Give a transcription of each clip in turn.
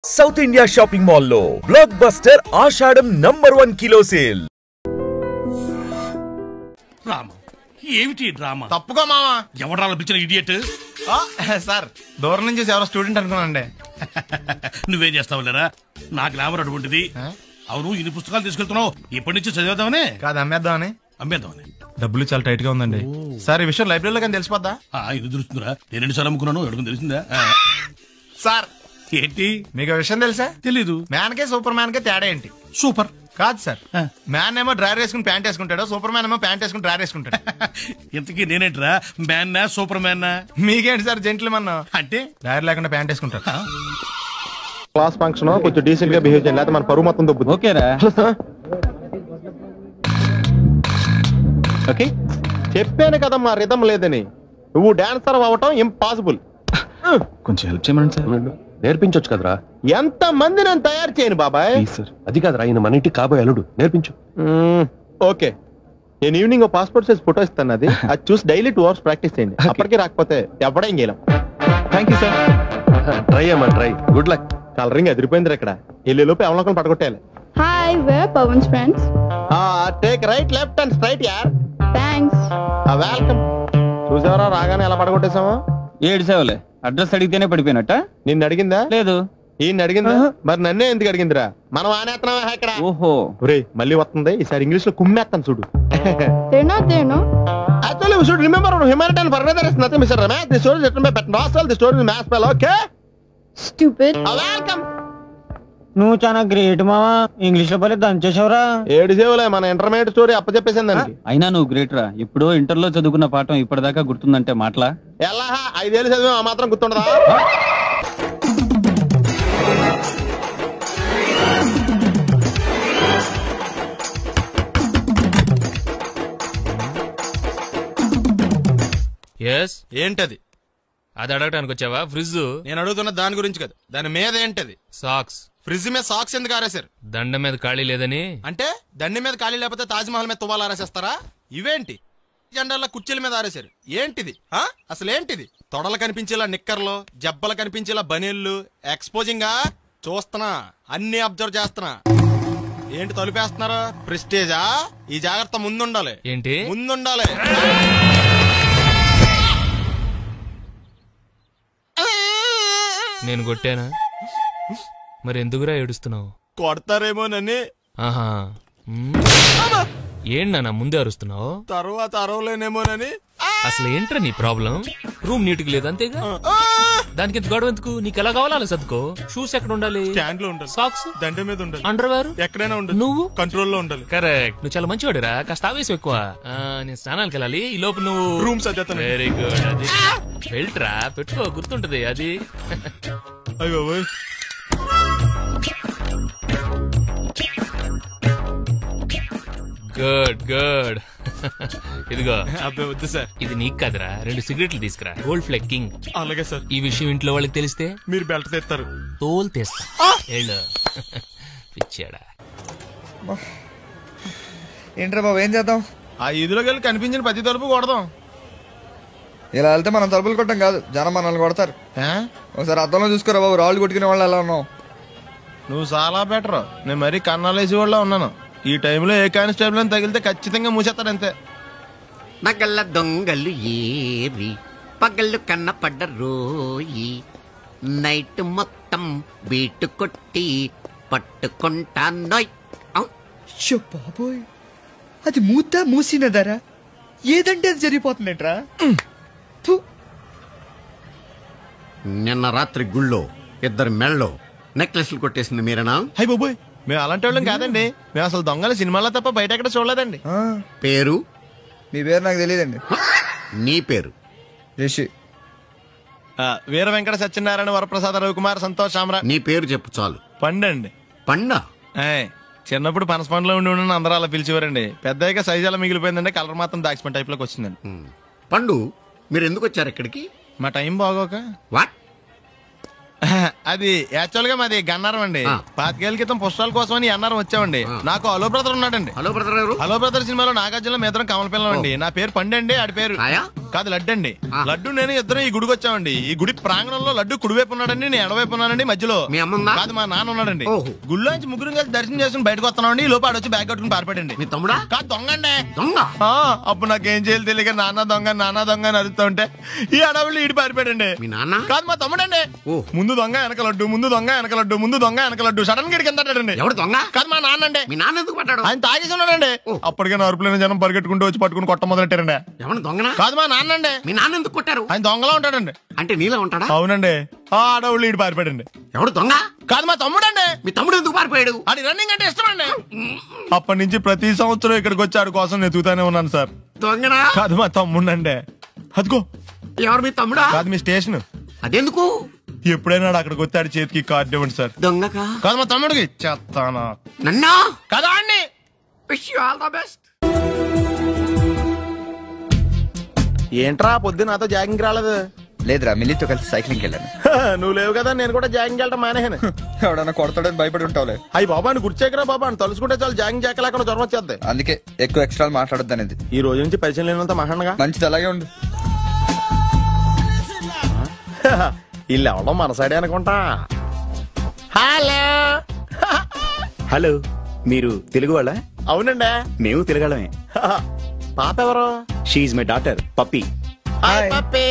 South India shopping mall లో block buster ఆషాఢం #1 kilo sale. Rama ఏమిటి drama? తప్పుకో మావా. ఎవడా పిలిచిన ఇడియట్? సార్ దూరం నుంచి ఎవరో స్టూడెంట్ అనుకున్నానండి. నువ్వేం చేస్తావు లేరా? నా గ్లామర్ అటువంటిది. అవును, ఇన్ని పుస్తకాలు తీసుకెళ్తున్నావు, ఇప్పటి నుంచి చదివేద్దామనే కాదు అమ్మేద్దామని. అమ్మేద్దామని. డబ్బులు చాలా టైట్ గా ఉందండి సార్. ఈ విషయం లైబ్రరీలో కానీ తెలిసిపోద్దా? ఇది తెలుస్తుందిరా, నేను 2 సార్లు అమ్ముకున్నాను, ఎడుకుని తెలిసిందా? సార్ ఏంటి మీకు విషయం తెలుసా? తెలీదు. మ్యాన్ కే సూపర్ మ్యాన్ కే తేడా ఏంటి? సూపర్ కాదు సార్, మ్యాన్ ఏమో డ్రైర్ వేసుకుని ప్యాంట్ వేసుకుంటాడు, సూపర్ మ్యాన్ ఏమో ప్యాంట్ వేసుకుని డ్రైర్ వేసుకుంటాడు. ఇంతకీ నేనేంట్రా, మ్యాన్నా సూపర్ మ్యాన్నా? మీకేంటి సార్ జెంట్లమన్ అంటే డ్రైర్ లేకుండా ప్యాంట్ వేసుకుంటాడు. క్లాస్ ఫంక్షన్ కొంచెం డీసెంట్ గా బిహేవ్ చేయాలి, లేకపోతే మన పరువు మొత్తం దొబ్బుతుంది. ఓకేరా? ఓకే, చెప్పాను కదా మా రిథం లేదని. నువ్వు డాన్సర్ అవ్వటం ఇంపాసిబుల్. కొంచెం హెల్ప్ చేయమని సార్. నేర్పించొచ్చు కదరా. ఎంత మంది నేను తయారు చేయను బాబాయ్. సార్ అది కాదురా, ఈయన మన ఇంటికి కాబోయే అల్లుడు, నేర్పించు. ఓకే, నేను ఈవినింగ్ పాస్పోర్ట్ సైజ్ ఫోటో ఇస్తాను, అది చూసి డైలీ 2 hours ప్రాక్టీస్ చేయండి. అప్పటికి రాకపోతే ఎవడేం చేయలేం. Thank you sir. ట్రై అమ్మా ట్రై. Good luck. కలరింగ్ అదిరిపోయింది ఇక్కడ. వెళ్ళే లోపు ఎవరినొకరు పడగొట్టాలి. Hi, we're Pawan's friends. Take right left and straight యార్. Thanks. వెల్కమ్. చూసావరా రాగానే ఎలా పడగొట్టేసామో? ఏడ్చావులే, అడ్రస్ అడిగితేనే పడిపోయినట్ట. నిన్ను అడిగిందా? లేదు. ఈయన అడిగిందా? మరి నన్నే ఎందుకు అడిగిందిరా? మనం ఆనేస్తున్నావా ఇక్కడ? ఓహో, ఒరే మళ్ళీ వస్తుంది ఈసారి ఇంగ్లీష్ లో కుమ్మేస్తాను చూడు. They're not there, no? Actually, we should remember humanitarian further is nothing, Mr. Ramesh. The story is written by Petnosal. The story is mass spell, okay? Stupid. Welcome. నువ్వు చాలా గ్రేట్ మావా, ఇంగ్లీష్ లో పని దంచేసావురా. ఏడు సేవలే, మన intermediate story అప్పచెప్పేసింది దానికి. అయినా నువ్వు గ్రేట్ రా. ఇప్పుడు ఇంటర్ లో చదువుకున్న పాఠం ఇప్పటిదాకా గుర్తుందంటే మాటలా? ఎలా 5 ఏళ్ళు చదివా ఆ మాత్రం గుర్తుండదా? ఏంటది? అది అడగటానికి వచ్చావా? ఫ్రిడ్జ్. నేను అడుగుతున్న దాని గురించి కదా, దాని మీద ఏంటది? సాక్స్. ఫ్రిడ్జ్ మీద సాక్స్ ఎందుకు ఆరేశారు? దండ మీద ఖాళీ లేదని. అంటే దండి మీద ఖాళీ లేకపోతే తాజ్ మహల్ మీద తువ్వాలు ఆరేసేస్తారా? ఇవేంటి జెండాల కుర్చీల మీద ఆరేశారు? ఏంటిది అసలు ఏంటిది? తొడలు కనిపించేలా నిక్కర్లు, జబ్బలు కనిపించేలా బనీళ్లు, ఎక్స్పోజింగ్ గా చూస్తున్నా, అన్ని అబ్జర్వ్ చేస్తున్నా. ఏంటి తలుపేస్తున్నారా? ప్రెస్టేజా? ఈ జాగ్రత్త ముందుండాలి. ఏంటి ముందుండాలి? నేను కొట్టానా? మరి ఎందుకురా ఏడుస్తున్నావు? కొడతారేమోనని. ఆహా, ఏంటన్నా ముందే అరుస్తున్నావు? తర్వాత అరవలేనేమోనని. అసలు ఏంట్రా నీ ప్రాబ్లం? రూమ్ నీట్ గా లేదు అంతేగా, దానికి ఎంత గొడవ ఎందుకు? నీకు ఎలా కావాలో అలా సర్దుకో. షూస్ ఎక్కడ ఉండాలి? స్టాండ్ లో ఉండాలి. సాక్స్ దండ మీద ఉండాలి. అండర్వేర్ ఎక్కడైనా ఉండాలి. నువ్వు కంట్రోల్లో ఉండాలి. కరెక్ట్. నువ్వు చాలా మంచివాడిరా, కాస్త ఆవేశం ఎక్కువ. నేను స్నానానికి వెళ్ళాలి, ఈ లోపు నువ్వు రూమ్ సర్దేస్తాను. Very good. అది వెళ్ళరా, పెట్టుకో, గుర్తుంటది అది. అయ్యో గుడ్ గుడ్. ఇదిగో. అబ్బాయి వద్దు సార్. ఇది నీకు కదరా, 2 సిగరెట్లు తీసుకురా. Gold Flake King. అలాగే సార్. ఈ విషయం ఇంట్లో వాళ్ళకి తెలిస్తే మీరు బెల్ట్ తెస్తారు. తోలు తెస్తా. వెళ్ళు. పిచ్చాడా. ఏంట్రా బాబు, ఏం చేద్దాం? ఆ ఈదులోకి వెళ్ళి కనిపించిన ప్రతి తలుపు కొడదాం. ఇలా వెళ్తే మనం తలుపులు కొట్టం కాదు, జనం మనల్ని కొడతారు. ఒకసారి అద్దంలో చూసుకోరా బాబు, రాళ్ళు కొట్టుకునే వాళ్ళు ఎలా ఉన్నావు? నువ్వు చాలా బెటర్. నేను మరీ కన్నాలేసి వాళ్ళ ఉన్నాను. ఈ టైంలో ఏ కానిస్టేబుల్ అని తగిలితే ఖచ్చితంగా మూసేస్తాడు అంతే. నగల దొంగలు ఏరి పగళ్ళు కన్నపడ్డ రోయి, నైట్ మొత్తం బీటు కొట్టి పట్టుకుంటానోయ్. బాబోయ్, అది మూసినదరా? ఏదంటే అది జరిగిపోతుందేంట్రా? నిన్న రాత్రి గుళ్ళో 2 మెళ్ళలో నెక్లెస్లు కొట్టేసింది మీరేనా? హై బాబోయ్, మేము అలాంటి వాళ్ళం కాదండి. మేము అసలు దొంగలు సినిమాలో తప్ప బయట ఎక్కడ చూడలేదండి. పేరు? మీ పేరు నాకు తెలియదండి. నీ పేరు? రిషి. వీర వెంకట సత్యనారాయణ వరప్రసాద రవికుమార్ సంతోష్ సామ్రాట్. నీ పేరు చెప్పు చాలు. పండండి. పండా? చిన్నప్పుడు పనస పండులో ఉండి అందరూ అలా పిలిచేవారండి. పెద్దగా సైజ్ అలా మిగిలిపోయిందండి, కలర్ మాత్రం దాక్సిపెన్ టైప్ లోకి వచ్చిందండి. పండు, మీరు ఎందుకు వచ్చారు ఇక్కడికి? మా టైం బాగోక. వాట్? అది యాక్చువల్ గా మాది గన్నారం అండి. 25 ఏళ్ల క్రితం పుష్పాల కోసం అని అన్నారం వచ్చామండి. నాకు హలో బ్రదర్ ఉన్నాడండి. హలో బ్రదర్ ఎవరు? హలో బ్రదర్ సినిమాలో నాగార్జున మేదరం కమల పిల్లం అండి. నా పేరు పండు అండి, ఆడి పేరు కాదు లడ్డు అండి. లడ్డు నేను ఇద్దరు ఈ గుడికి వచ్చామండి. ఈ గుడి ప్రాంగణంలో లడ్డు కుడివైపు ఉన్నాడండి, నేను ఎడవైపు ఉన్నానండి. మధ్యలో మీ అమ్మ కాదు మా నాన్న ఉన్నాడండి. గుళ్ళోంచి ముగ్గురు కలిసి దర్శనం చేసుకుని బయటకు వస్తున్నామండి. ఈ లోపు ఆడొచ్చి బ్యాగ్ కట్టుకుని పారిపోయాడండి. మీ తమ్ముడా? కాదు దొంగ అండి. దొంగ? అప్పుడు నాకేం చేయాలి తెలియక నాన్న దొంగ అని అరుస్తూ ఉంటే ఈ అడవులు ఈడి పారిపోయాడండి. మీ నాన్న? కాదు మా తమ్ముడండి. ముందు దొంగ వెనక లడ్డు, ముందు దొంగ వెనక లడ్డు, ముందు దొంగ వెనక లడ్డు. సడన్ గా కిందండి. ఎవడు దొంగ? కాదు మా నాన్న అండి. మీ నాన్న ఎందుకు పట్టాడు? ఆయన తాగేసి ఉన్నాడండి. అప్పటికే నరుపులైన జనం పరిగెట్టుకుంటూ వచ్చి పట్టుకుని కొట్ట మొదలెట్టారండి. ఎవరు దొంగనా? కాదు మా నాన్న అండి. మీ నాన్న ఎందుకు కొట్టారు? ఆయన దొంగలా ఉంటాడండి. అంటే నీలా ఉంటాడా? అవునండి. ఆ అడవులు ఈడు పారిపోయాడండి. ఎవడు దొంగ? కాదు మా తమ్ముడండి. మీ తమ్ముడు ఎందుకు పారిపోయాడు? అది రన్నింగ్ అంటే ఇష్టం అండి. అప్పటి నుంచి ప్రతి సంవత్సరం ఇక్కడికి వచ్చి ఆడి కోసం నెతుకుతానే ఉన్నాను సార్. దొంగనా? కాదు మా తమ్ముడండి. అదిగో. ఎవరు మీ తమ్ముడా? కాదు మీ స్టేషన్. అదెందుకు? ఎప్పుడైనా అక్కడికి వచ్చి ఆడి చేతికి కార్డు ఇవ్వండి సార్. దొంగకా? కాదు మా తమ్ముడికి చెత్తానా. నన్నా? కదా అండి. Wish you all the best. ఏంట్రా పొద్దు నాతో జాగింగ్ రాలేదు? లేదురా, మిల్లితో కలిసి సైక్లింగ్ వెళ్ళాను. నువ్వు లేవు కదా, నేను కూడా జాగింగ్ వెళ్ళడం మానేహాను. ఎవడన్నా కొడతాడని భయపడి ఉంటావులే. అయ్యి బాబా అని గుర్చేకరా బాబా అని తలుసుకుంటే చాలు జాగింగ్ చేయలేకుండా జ్వరం వచ్చేద్ది. అందుకే ఎక్కువ ఎక్స్ట్రా మాట్లాడొద్దు అనేది. ఈ రోజు నుంచి పరిచయం లేనంత మహానగా మంచిది, అలాగే ఉండు. వీళ్ళు ఎవడం మన సైడే అనుకుంటా. హలో హలో, మీరు తెలుగు వాళ్ళ? అవునండి, మేము తెలుగాళ్ళమే. పాప ఎవరు? షీఈ్ మై డాటర్ పప్పి. పప్పి.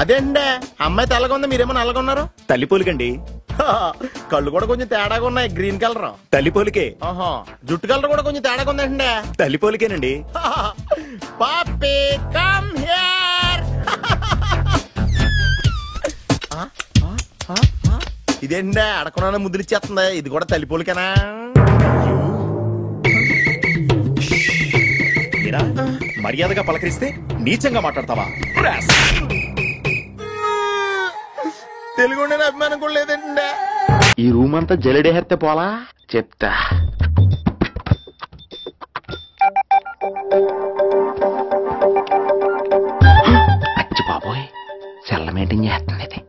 అదేండి అమ్మాయి తెల్లగా ఉంది, మీరేమో నల్లగా ఉన్నారు. తల్లిపోలికండి. కళ్ళు కూడా కొంచెం తేడాగా ఉన్నాయి, గ్రీన్ కలర్. తల్లిపోలికే. జుట్టు కలర్ కూడా కొంచెం తేడాగా ఉందండి. తల్లిపోలికేనండి. పప్పి కమ్ హియర్. ఇదేంటి అడగకుండా ముద్దులు ఇచ్చేస్తుంది, ఇది కూడా తల్లిపోలికేనా? మర్యాదగా పలకరిస్తే నీచంగా మాట్లాడతావా? తెలుగు అభిమానం కూడా లేదండి. ఈ రూమ్ అంతా జలడేహెత్తే పోలా చెప్తా. అచ్చి బాబోయ్, సెల్ల మీటింగ్ చేస్తుంది ఇది.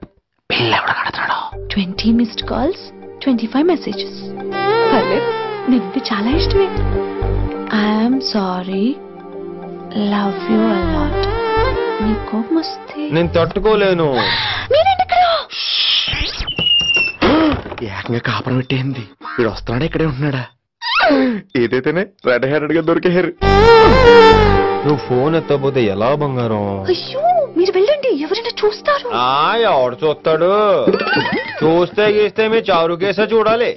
పిల్ల ఎవడ కడతాడో. 20 missed calls, 25 messages. పర్లేదు, నీకు చాలా ఇష్టమే. I'm sorry, love you a lot. నీ కోపం వస్తే నేను తట్టుకోలేను. ఏకంగా కాపురం పెట్టేంది. వీడు వస్తున్నాడా, ఇక్కడే ఉంటున్నాడా? ఏదైతేనే రెడ్ హెయిర్డ్ గా దొరికేరు. నువ్వు ఫోన్ ఎత్తపోతే ఎలా బంగారం? అయ్యో మీరు వెళ్ళండి, ఎవరైనా చూస్తారు. ఎవడు చూస్తాడు? చూస్తే గీస్తే మీ చారు కేసా చూడాలి.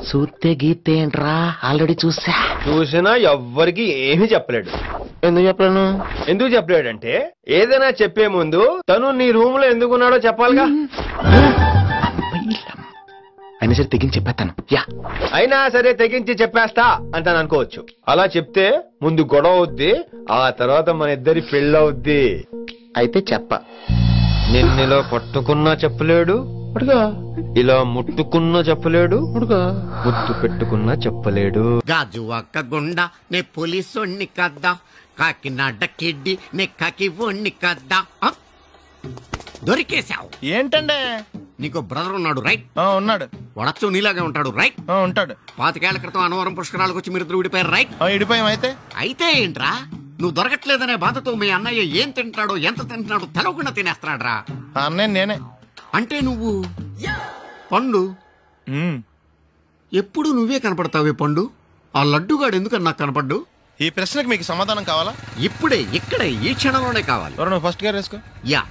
చూస్తే గీతే ఏంట్రా, ఆల్రెడీ చూసినా ఎవ్వరికి ఏమీ చెప్పలేడు. ఎందుకు చెప్పలేను? ఎందుకు చెప్పలేడంటే ఏదైనా చెప్పే ముందు తను నీ రూమ్ లో ఎందుకున్నాడో చెప్పాలిగా. అయినా సరే తెగించి చెప్పేస్తాను. అయినా సరే తెగించి చెప్పేస్తా అంటాను అనుకోవచ్చు. అలా చెప్తే ముందు గొడవ అవుద్ది, ఆ తర్వాత మన ఇద్దరి పెళ్ళవుద్ది. అయితే చెప్ప. నిన్నెలా పట్టుకున్నా చెప్పలేడు, ఇలా ముట్టుకున్నా చెప్పలేడు, ముద్దు పెట్టుకున్నా చెప్పలేడు. గాజు అక్క గుండా నే పోలీసోణ్ణి కద్దా, కాకినాడ కిడ్డి నే కాకి ఓణ్ణి కద్దా. దొరికేశావు. ఏంటండి? నీకు బ్రదర్ ఉన్నాడు రైట్? ఉన్నాడు. వడచ్చు నీలాగే ఉంటాడు రైట్? ఉంటాడు. 25 ఏళ్ల క్రితం అన్నవరం పుష్కరాలకు వచ్చి మీరిద్దరు విడిపోయారు రైట్? విడిపోయాం. అయితే ఏంట్రా, నువ్వు దొరకట్లేదనే బాధతో మీ అన్నయ్య ఏం తింటాడో ఎంత తింటున్నాడో తెలవకుండా తినేస్తాడ్రా. అన్నయ్య నేనే. అంటే నువ్వు పండు. ఎప్పుడు నువ్వే కనపడతావే పండు. ఆ లడ్డుగాడు ఎందుకని నాకు కనపడ్డు? ఈ ప్రశ్నకు మీకు సమాధానం కావాలా? ఇప్పుడే ఇక్కడే ఈ క్షణంలోనే కావాలి. నువ్వు ఫస్ట్ గేర్ వేసుకో. యా.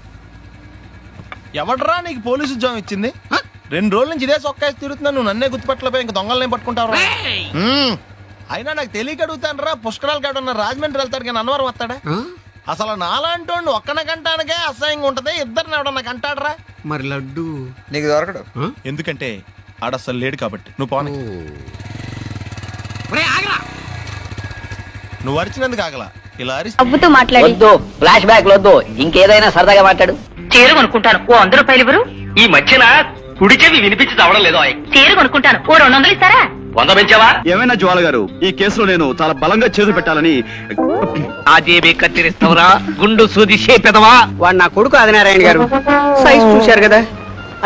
ఎవడరా నీకు పోలీసు ఉద్యోగం ఇచ్చింది? 2 రోజుల నుంచి ఇదే సొక్కాసి తిరుగుతున్నా, నువ్వు నన్నే గుర్తుపట్టలేపోయి ఇంకా దొంగలనే పట్టుకుంటావు. అయినా నాకు తెలియక అడుగుతాను రా, పుష్కరాలు కాడున్న రాజమండ్రి వెళ్తాడు కానీ అన్నవరం వస్తాడా? అసలు నాలాంటి ఒక్కన కంటానికే అసహ్యంగా ఉంటది, ఇద్దరిని ఎవడన్నా కంటాడరా? మరి లడ్డు నీకు దొరకడు. ఎందుకంటే ఆడసలు లేడు కాబట్టి. నువ్వు పోనీ. నువ్వు అరిచినందుకు ఆగలా, ఇలా అరిచి మాట్లాడొద్దు. ఫ్లాష్ బ్యాక్ వద్దు, ఇంకేదైనా సరదాగా మాట్లాడు. చీర కొనుక్కుంటాను, ఓ 100 రూపాయలు ఇవ్వరు? ఈ మధ్యన కుడి చెవి వినిపించి చావడం లేదు. చీర కొనుక్కుంటాను, ఓ 200 ఇస్తారా? 100 పెంచావా? ఏమైనా జ్వాల గారు, ఈ కేసులో నేను చాలా బలంగా చేతులు పెట్టాలని. ఆ జేబీ కత్తిరిస్తావురా, గుండు సూది చేపెదవా? వాడు నా కొడుకు ఆదినారాయణ గారు, సైజ్ చూశారు కదా.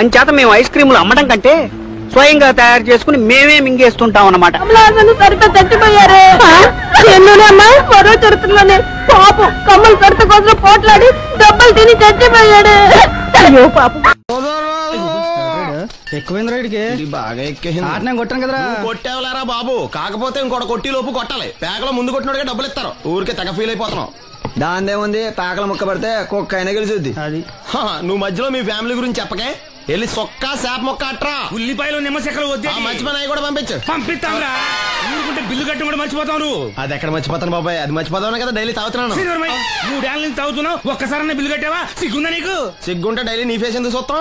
అంచేత మేము ఐస్ క్రీములు అమ్మడం కంటే స్వయంగా తయారు చేసుకుని మేమే మింగేస్తుంటాం అన్నమాట. చచ్చిపోయారే ఎన్నోనమ్మా మరో చరుతులోనే పాపం కమ్మలు కడత కోసం పోట్లాడి దెబ్బలు తిని చచ్చిపోయాడు. అయ్యో పాపం ఎక్కువైంది రైడ్కి బాగా ఎక్కేసింది. కొట్టాను కదరా. కొట్టేవలేరా బాబు, కాకపోతే ఇంకోటి కొట్టి లోపు కొట్టాలి. పేకలో ముందు కొట్టినోడిగా డబ్బులు ఇస్తారు. ఊరికే తెగ ఫీల్ అయిపోతున్నావు. దాందేముంది, పేకల ముక్క పడితే కుక్క అయినా గెలిచుద్ది. అది నువ్వు మధ్యలో మీ ఫ్యామిలీ గురించి చెప్పకే. వెళ్ళి సొక్క శాప మొక్క అట్రా. ఉల్లిపాయలు నిమ్మచెక్కలు వద్దే. మంచి పని అవి కూడా పంపించు. పంపిస్తాంరా. ఊరుకుంటే బిల్లు కట్టి కూడా మర్చిపోతావు నువ్వు. అది ఎక్కడ మర్చిపోతాను బాబాయ్, అది మర్చిపోతాను కదా డైలీ తాగుతున్నాను. 3 ఏళ్ళ నుంచి తాగుతున్నావు, ఒక్కసారన్నా బిల్లు కట్టావా? సిగ్గుందా నీకు? సిగ్గుంటే డైలీ నీ ఫేస్ ఎందుకు చూస్తాం?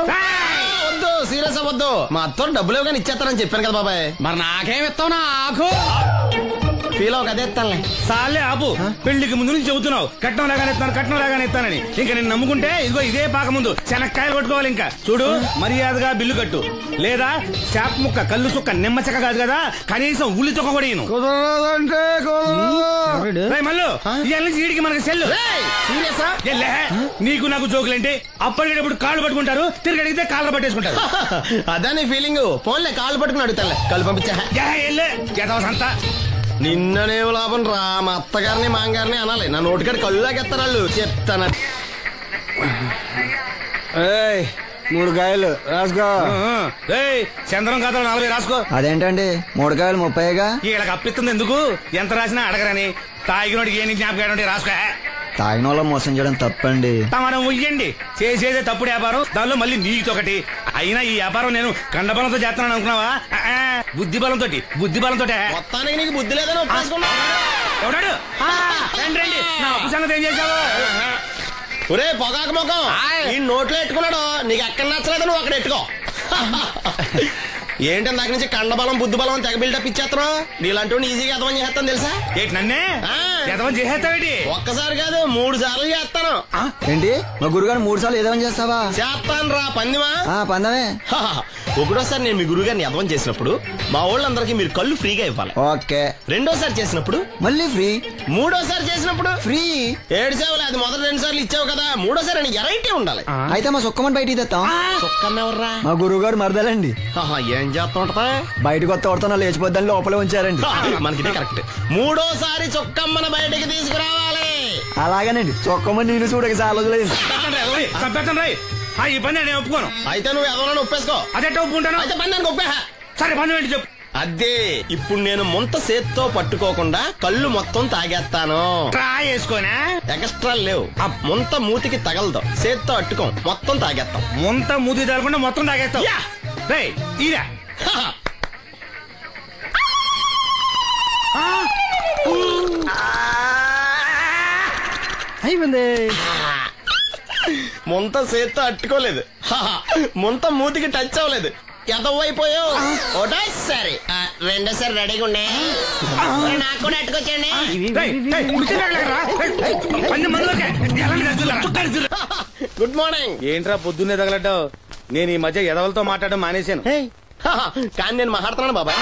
వద్దు, సీరియస్ అవ్వద్దు. మా అత్తో డబ్బులు కానీ ఇచ్చేస్తానని చెప్పాను కదా బాబాయ్. మరి నాకేం ఇస్తావు? నాకు ఫీల్ అవ్వక అదే ఇస్తానులే. సాలే ఆపు. పెళ్లికి ముందు నుంచి చెబుతున్నావు కట్నం లాగానే ఇస్తాను, కట్నం లాగానే ఇస్తానని. ఇంకా నేను నమ్ముకుంటే ఇదిగో ఇదే పాక ముందు శనక్కాయలు కొట్టుకోవాలి. ఇంకా చూడు, మర్యాదగా బిల్లు కట్టు, లేదా చేప ముక్క, కళ్ళు చుక్క, నిమ్మ చెక్క కాదు కదా, కనీసం ఉల్లి చుక్క కూడా ఇయ్యను. మళ్ళీ ఇవాళ నుంచి వీడికి మనకి సెల్లు. నీకు నాకు జోకులంటే అప్పటికేటప్పుడు కాళ్ళు పట్టుకుంటారు, తిరిగి అడిగితే కాళ్ళు పట్టేసుకుంటారు. అదే నీ ఫీలింగ్. ఫోన్లే కాళ్ళు పట్టుకుని అడుగుతాలే, కళ్ళు పంపించా. సంతా నిన్ననేవు లాభం రా. మా అత్తగారిని మాంగారిని అనాలి. నా నోటికాడి కళ్ళులాగెత్తారు వాళ్ళు. చెప్తాను. 3 కాయలు రాసుకో. చంద్రం కథలు 40 రాసుకో. అదేంటండి 3 కాయలు 30గా? వీళ్ళకి అప్పిస్తుంది ఎందుకు? ఎంత రాసినా అడగరని. తాగినోడికి ఏ జ్ఞాపకం రాసుకో. తాగిన వాళ్ళ మోసం చేయడం తప్పండి. మనం ఉయ్యండి, చేసేదే తప్పుడు వ్యాపారం, దానిలో మళ్ళీ నీతొకటి. అయినా ఈ వ్యాపారం నేను కండబలంతో చేస్తున్నాను అనుకున్నావా? బుద్ధి బలంతో. మొత్తానికి నీకు బుద్ధి లేదని ఒప్పేసుకున్నా. ఎవడాడు? రండి, నా అప్పు సంగతి ఏం చేశావు? ఒరే పొగాకు ముఖం, ఈ నోట్లో ఎట్టుకున్నాడు. నీకు ఎక్కడ నచ్చలేదు, నువ్వు అక్కడ ఎట్టుకో. ఏంటి దాని నుంచి కండబలం బుద్ధి బలం తెగ బిల్డప్ ఇచ్చేస్తున్నావు? నీలాంటి ఈజీగా ఎదవం చేస్తాను తెలుసా? ఏంటి నన్నే ఎదవం చేసేస్తావేంటి? ఒక్కసారి కాదు 3 సార్లు చేస్తాను. ఏంటి మా గురుగారు 3 సార్లు ఎదవం చేస్తావా? చేస్తాను రా పందిమా. పందమే. ఒకటోసారి నేను మీ గురుగారిని ఎదవం చేసినప్పుడు మా వాళ్ళందరికీ మీరు కళ్ళు ఫ్రీగా ఇవ్వాలి. ఓకే. రెండోసారి చేసినప్పుడు మళ్ళీ ఫ్రీ. మూడోసారి చేసినప్పుడు ఫ్రీ. 7 సేవలు. అది మొదటి 2 సార్లు ఇచ్చావు కదా, మూడోసారి ఎరైటీ ఉండాలి. అయితే మా సుక్కమని బయటికి తెస్తాం. సుక్కమ్మ ఎవర్రా? మా గురువు గారు మరదలండి. ఏం చేస్తా ఉంటదా? బయటకు వస్తా లేచిపోద్దని లోపలే ఉంచారండి. మనకి కరెక్ట్. మూడోసారి చొక్కమ్మన బయటికి తీసుకురావాలి. అలాగేనండి. చొక్కమ్మని నేను చూడక చాలా లేదు. ఈ పని నేను ఒప్పుకోను. అయితే నువ్వు ఎవరైనా ఒప్పేసుకో. అదే ఒప్పుకుంటాను. అయితే పని దానికి ఒప్పేహ. సరే పని ఏంటి చెప్పు. అదే ఇప్పుడు నేను ముంత చేత్తో పట్టుకోకుండా కళ్ళు మొత్తం తాగేస్తాను. ట్రై చేసుకోనా? ఎక్స్ట్రా లేవు. ముంత మూతికి తగలదు, చేత్తో అట్టుకోం, మొత్తం తాగేస్తాం. ముంత మూతి తగలకుండా మొత్తం తాగేస్తాం. ఇదా అయిపోయింది. ముంత చేత్తో అట్టుకోలేదు, ముంత మూతికి టచ్ అవ్వలేదు, ఎదవైపోయావు. ఒకటోసారి రెండోసారి రెడీగా ఉండే. నాకు కూడా అట్టుకొచ్చండి. Good morning. ఏంట్రా పొద్దున్నే తగలడ్డావు? నేను ఈ మధ్య ఎదవలతో మాట్లాడడం మానేశాను. కానీ నేను మాట్లాడుతున్నాను బాబాయ్.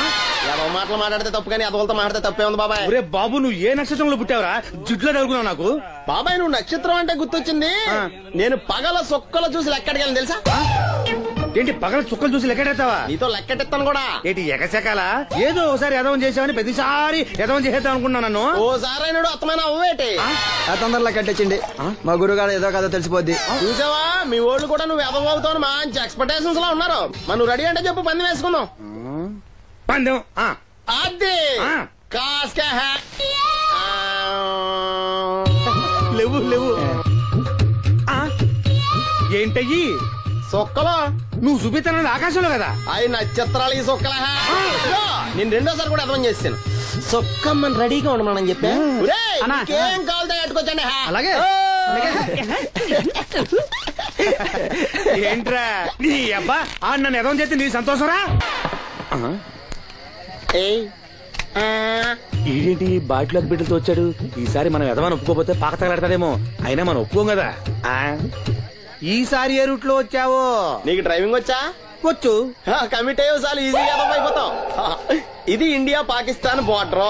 ఎదవ మాటలు మాట్లాడితే తప్పు, కానీ ఎదవలతో మాట్లాడితే తప్పే ఉంది బాబాయ్. ఒరే బాబు, నువ్వు ఏ నక్షత్రంలో పుట్టావురా? జుట్లో తగులుకున్నావు నాకు. బాబాయ్ నువ్వు నక్షత్రం అంటే గుర్తొచ్చింది. నేను పగల సొక్కలు చూసి లెక్కడికెళ్ళను తెలుసా? ఏంటి పగల చుక్కలు చూసి లెక్కెడతావా? నీతో లెక్కెట్టాను కూడా. ఏంటి ఎగసెకాల? ఏదో ఒకసారి ఎదవం చేసావని ప్రతిసారి ఎదవం చేసేద్దాం అనుకున్నా నన్ను. ఓసారి అత్తమైన అవ్వేటి తొందరలో కట్టించండి. మా గురుగారు ఏదో కదా తెలిసిపోద్ది. చూసావా, మీ వాళ్ళు కూడా నువ్వు ఎదవ అవుతావు మంచి ఎక్స్పెక్టేషన్స్ లో ఉన్నారు. మరి నువ్వు రెడీ అంటే చెప్పు, పందెం వేసుకుందాం. పందెం అది కాస్కా లేవు లేవు. ఏంటయ్యి సొక్కలో? నువ్వు చూపిస్తానని ఆకాశంలో కదా. అవి నక్షత్రాలు ఈ సొక్కల. నేను రెండోసారి కూడా అర్థం చేశాను. సొక్కమ్మని రెడీగా ఉండమని చెప్పా. ఏం కావాలి కట్టుకోవచ్చండి. అలాగే. ఏంట్రా నీ అబ్బా నన్ను ఎదవం చేస్తే నీ సంతోషరా? ఏంటి బాటిలోకి బిడ్డలతో వచ్చాడు? ఈసారి మనం ఎదవని ఒప్పుకోపోతే పాక తగలాడతాడేమో. అయినా మనం ఒప్పుకోం కదా. ఈసారి ఏ రూట్ లో వచ్చావో? నీకు డ్రైవింగ్ వచ్చా? వచ్చు. కమిట్ అయ్యే సార్లు ఈజీగా అయిపోతావు. ఇది ఇండియా పాకిస్తాన్ బోర్డర్.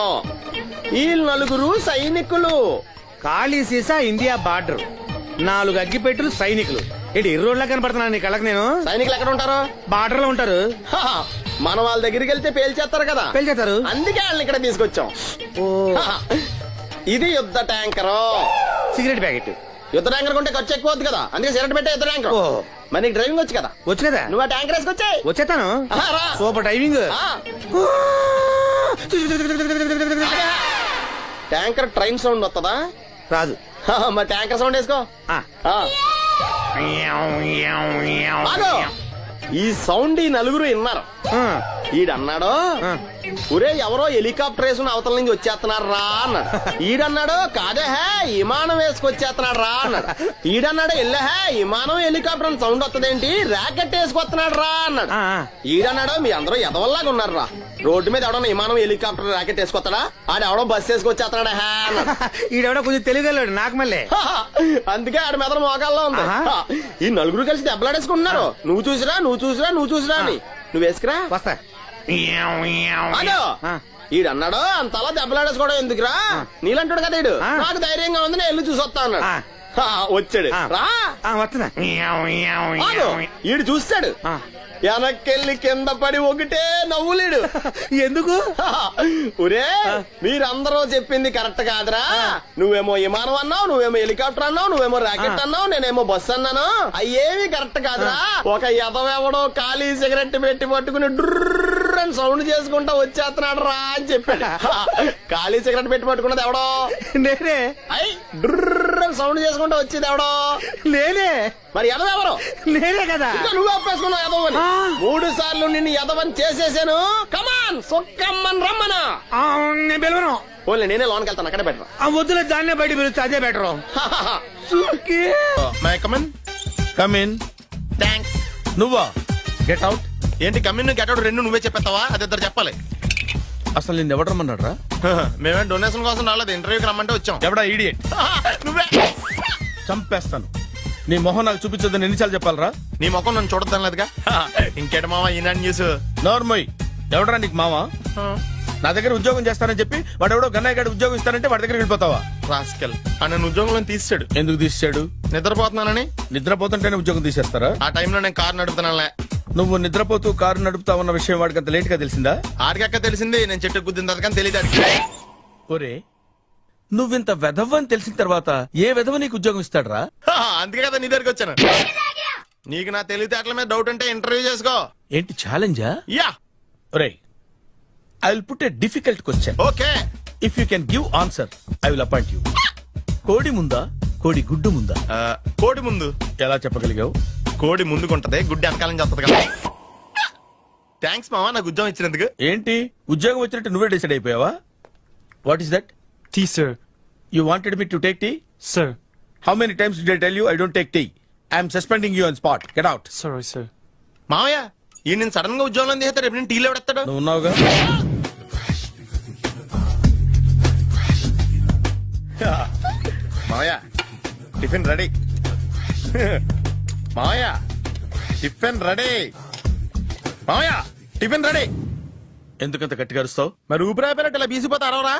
ఈ 4 సైనికులు. ఖాళీ సీసా ఇండియా బార్డర్. 4 అగ్గిపెట్టెలు సైనికులు. ఏంటి ఎర్రోడ్లా కనపడుతున్నాను నీ కళ్ళకి నేను? సైనికులు ఎక్కడ ఉంటారు? బార్డర్ లో ఉంటారు. మనం వాళ్ళ దగ్గరికి వెళ్తే పేల్చేస్తారు కదా. పేల్చేస్తారు. అందుకే వాళ్ళని ఇక్కడ తీసుకొచ్చాం. ఇది యుద్ధ ట్యాంకరు. Cigarette packet. యుద్ధ ట్యాంకర్ కొంటే ఖర్చు ఎక్కువ అవుతుంది కదా, అందుకే సిగరెట్ పెట్టే యుద్ధ ట్యాంకర్. మరి నీకు డ్రైవింగ్ వచ్చు కదా? వచ్చు కదా. నువ్వు ఆ ట్యాంకర్ వేసుకొచ్చాయి. వచ్చేస్తాను. Super driving. Tanker train sound వస్తుందా? రాదు. మరి ట్యాంకర్ సౌండ్ వేసుకో. ఈ సౌండ్ ఈ నలుగురు విన్నారు. ఈడన్నాడు, ఒరే ఎవరో హెలికాప్టర్ వేసుకుని అవతల నుంచి వచ్చేస్తున్నారు రా అన్నాడు. ఈడన్నాడు, కాదే విమానం వేసుకొచ్చేస్తున్నాడు రా అన్నాడు. ఈడన్నాడు, ఎల్లహే విమానం హెలికాప్టర్ అని సౌండ్ వస్తుందేంటి, ర్యాకెట్ వేసుకొస్తున్నాడు రా అన్నాడు. ఈడన్నాడు, మీ అందరూ ఎదవల్లాగా ఉన్నారు రా, రోడ్డు మీద ఎవడన్నా విమానం హెలికాప్టర్ ర్యాకెట్ వేసుకొస్తాడా, ఆడెవడో బస్సు వేసుకొచ్చేస్తున్నాడు హే అన్నాడు. ఈడెవడో కొంచెం తెలియగలడు నాకు మళ్ళీ. అందుకే ఆడ మెదడు మోకాల్లో ఉంది. ఈ నలుగురు కలిసి దెబ్బలాడేసుకుంటున్నారు. నువ్వు చూసిరా అని. నువ్వు వేసుకురా. వస్తా. ఈడన్నాడు, అంతలా దెబ్బలాడేసుకోవడం ఎందుకురా, నీలంటాడు కదా ఈడు, నాకు ధైర్యంగా ఉంది నేను వెళ్ళి చూసి వస్తా అన్నాడు. వచ్చాడు రా. వస్తున్నా. ఈడు చూస్తాడు, వెనక్కెళ్ళి కింద పడి ఒకటే నవ్వులేడు. ఎందుకు? ఒరే మీరందరూ చెప్పింది కరెక్ట్ కాదురా, నువ్వేమో విమానం అన్నావు, నువ్వేమో హెలికాప్టర్ అన్నావు, నువ్వేమో రాకెట్ అన్నావు, నేనేమో బస్సు అన్నాను, అయ్యేవి కరెక్ట్ కాదురా. ఒక ఎదవెవడో ఖాళీ సిగరెట్ పెట్టి పట్టుకుని డ్రర్ అని సౌండ్ చేసుకుంటా వచ్చేస్తున్నాడు రా అని చెప్పాడు. ఖాళీ సిగరెట్ పెట్టి పట్టుకున్నది ఎవడో నేనే. అయ్యి డ్రర్ అని సౌండ్ చేసుకుంటా వచ్చేది ఎవడో నేనే. మరి ఎదవెవరు? నేనే కదా. నువ్వు అప్పేసుకున్నావు ఎదవని. 3 సార్లు నిన్ను ఎదవని చేసేసాను. కమాన్ సొక్కమ్మని రమ్మనా. నేను పిలవను. ఓన్లీ నేనే లోన్కి వెళ్తాను, అక్కడే బెటర్. వద్దులే, దాన్నే బయట పిలుస్తా, అదే బెటర్. థ్యాంక్స్. నువ్వా? Get out. ఏంటి కమిన్ గెట్ అవుట్ రెండు నువ్వే చెప్పేస్తావా? అది ఇద్దరు చెప్పాలి. అసలు నిన్ను ఎవరు రమ్మన్నాడు రా? మేమే డొనేషన్ కోసం రాలేదు, ఇంటర్వ్యూకి రమ్మంటే వచ్చాం. ఎవడా ఈడియట్? నువ్వే. చంపేస్తాను. నీ మొహం నాకు చూపించొద్దని ఎన్నిసార్లు చెప్పాలరా? నీ మొహం నన్ను చూడద్దాం లేదుగా. ఇంకేట మావా ఈనాడు న్యూస్. నోర్మోయ్, ఎవడరా నీకు మావా? నా దగ్గర ఉద్యోగం చేస్తానని చెప్పి వాడు ఎవడో గన్నయ్య గారి ఉద్యోగం ఇస్తానంటే వాడి దగ్గర వెళ్ళిపోతావా? రాస్కెల్. నన్ను ఉద్యోగంలో తీసాడు. ఎందుకు తీసాడు? నిద్రపోతున్నానని. నిద్రపోతుంటేనే ఉద్యోగం తీసేస్తారా? ఆ టైంలో నేను కారు నడుపుతానులే. నువ్వు నిద్రపోతూ కారు నడుపుతా ఉన్న విషయం వాడికి అంత లేట్ గా తెలిసిందా? ఆడికక్క తెలిసింది, నేను చెట్టు గుద్దిన తర్వాత కానీ తెలియదు. ఒరే నువ్వింత వెధవ్ అని తెలిసిన తర్వాత ఏ వెధవ నీకు ఉద్యోగం ఇస్తాడరా? అందుకే కదా నీ దగ్గరికి వచ్చాను. నీకు నా తెలివితేటల మీద డౌట్ అంటే ఇంటర్వ్యూ చేసుకో. ఏంటి ఛాలెంజా? యా. ఒరే I will put a difficult question. Okay. If you can give answer I will appoint you. కోడి ముందా కోడి గుడ్డు ముందా? కోడి ముందు. ఎలా చెప్పగలిగావు? కోడి ముందుకుంటది, గుడ్డి వెనకాలని చేస్తుంది కదా. థ్యాంక్స్ మావా నాకు ఉద్యోగం ఇచ్చినందుకు. ఏంటి ఉద్యోగం వచ్చినట్టు నువ్వే డిసైడ్ అయిపోయావా? What is that? Tea, sir. You wanted me to take tea? Sir. How many times did I tell you I don't take tea? I am suspending you on spot. Get out. Sorry, sir. మావయ్య ఈ నేను sudden గా ఉద్యోగంలో తీస్తాడు, రేపు నేను టీలో పెడతాడు. నువ్వు ఉన్నావుగా. మావయ్య టిఫిన్ రెడీ. మావయ్య టిఫిన్ రెడీ. మావయ్య టిఫిన్ రెడీ. ఎందుకంత గట్టిగా అరుస్తావు? మరి ఊపిరాయిపోయినట్టు ఇలా బీసిపోతే అరవరా?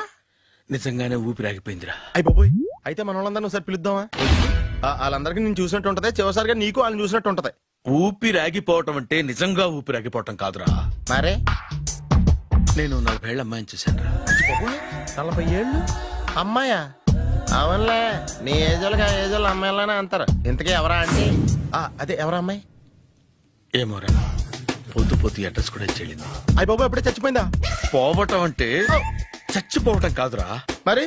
నిజంగానే ఊపిరాగిపోయిందిరా. అయిపోయి అయితే మన వాళ్ళందరినీ ఒకసారి పిలుద్దామా? వాళ్ళందరికీ నేను చూసినట్టు ఉంటది, చివరిసారిగా నీకు వాళ్ళని చూసినట్టు ఉంటది. ఊపిరాగిపోవటం అంటే నిజంగా ఊపిరాగిపోవటం కాదురా. మరే నేను 40 ఏళ్ళ అమ్మాయిని చూశాను రా. 40 ఏళ్ళు అమ్మాయా? అవునులే, నీ ఏజోళ్ళకి ఆ ఏజోళ్ళు అమ్మాయిలానే అంటారు. ఇంతకీ ఎవరా అంటే? అదే ఎవరా అమ్మాయి? ఏమోరా, పొద్దు అడ్రస్ కూడా చెల్లింది. అయ్యి బాబు ఎప్పుడే చచ్చిపోయిందా? పోవటం అంటే చచ్చిపోవటం కాదురా. మరి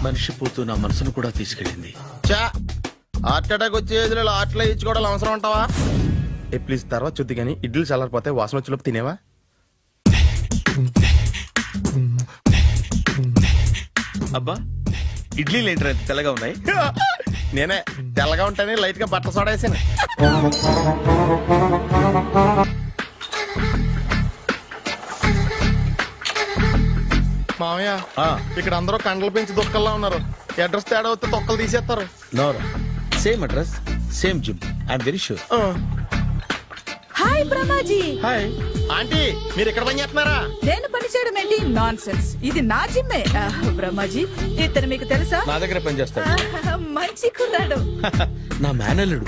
మనిషి పోతూ నా మనసును కూడా తీసుకెళ్ళింది. చా హార్ట్ అటాక్ వచ్చే ఏజ్లో ఆటలో ఇచ్చుకోవడం అవసరం ఉంటావా? ప్లీజ్ తర్వాత చూద్ది కానీ ఇడ్లీలు చల్లారిపోతే వాసన వచ్చేలోపు తినేవా? అబ్బా ఇడ్లీలు ఏంటి అంత తెల్లగా ఉన్నాయి? నేనే తెల్లగా ఉంటానే లైట్ గా బట్టలు సోడేసాను. మామయ్య ఇక్కడ అందరూ కండలు పెంచి దుక్కల్లా ఉన్నారు. అడ్రస్ తేడా వస్తే తొక్కలు తీసేస్తారు. నోరా same address same gym. I'm very sure. Hi hi Brahmaji. Hi aunty, మీరు ఇక్కడ పని చేస్తున్నారా? నేను పని చేయడం ఏంటి? Nonsense. ఇది నా జిమ్మే. బ్రహ్మాజీ, ఇతను మీకు తెలుసా? నా దగ్గర పని చేస్తాడు. మంచి కుర్రాడు. నా మేనల్లుడు.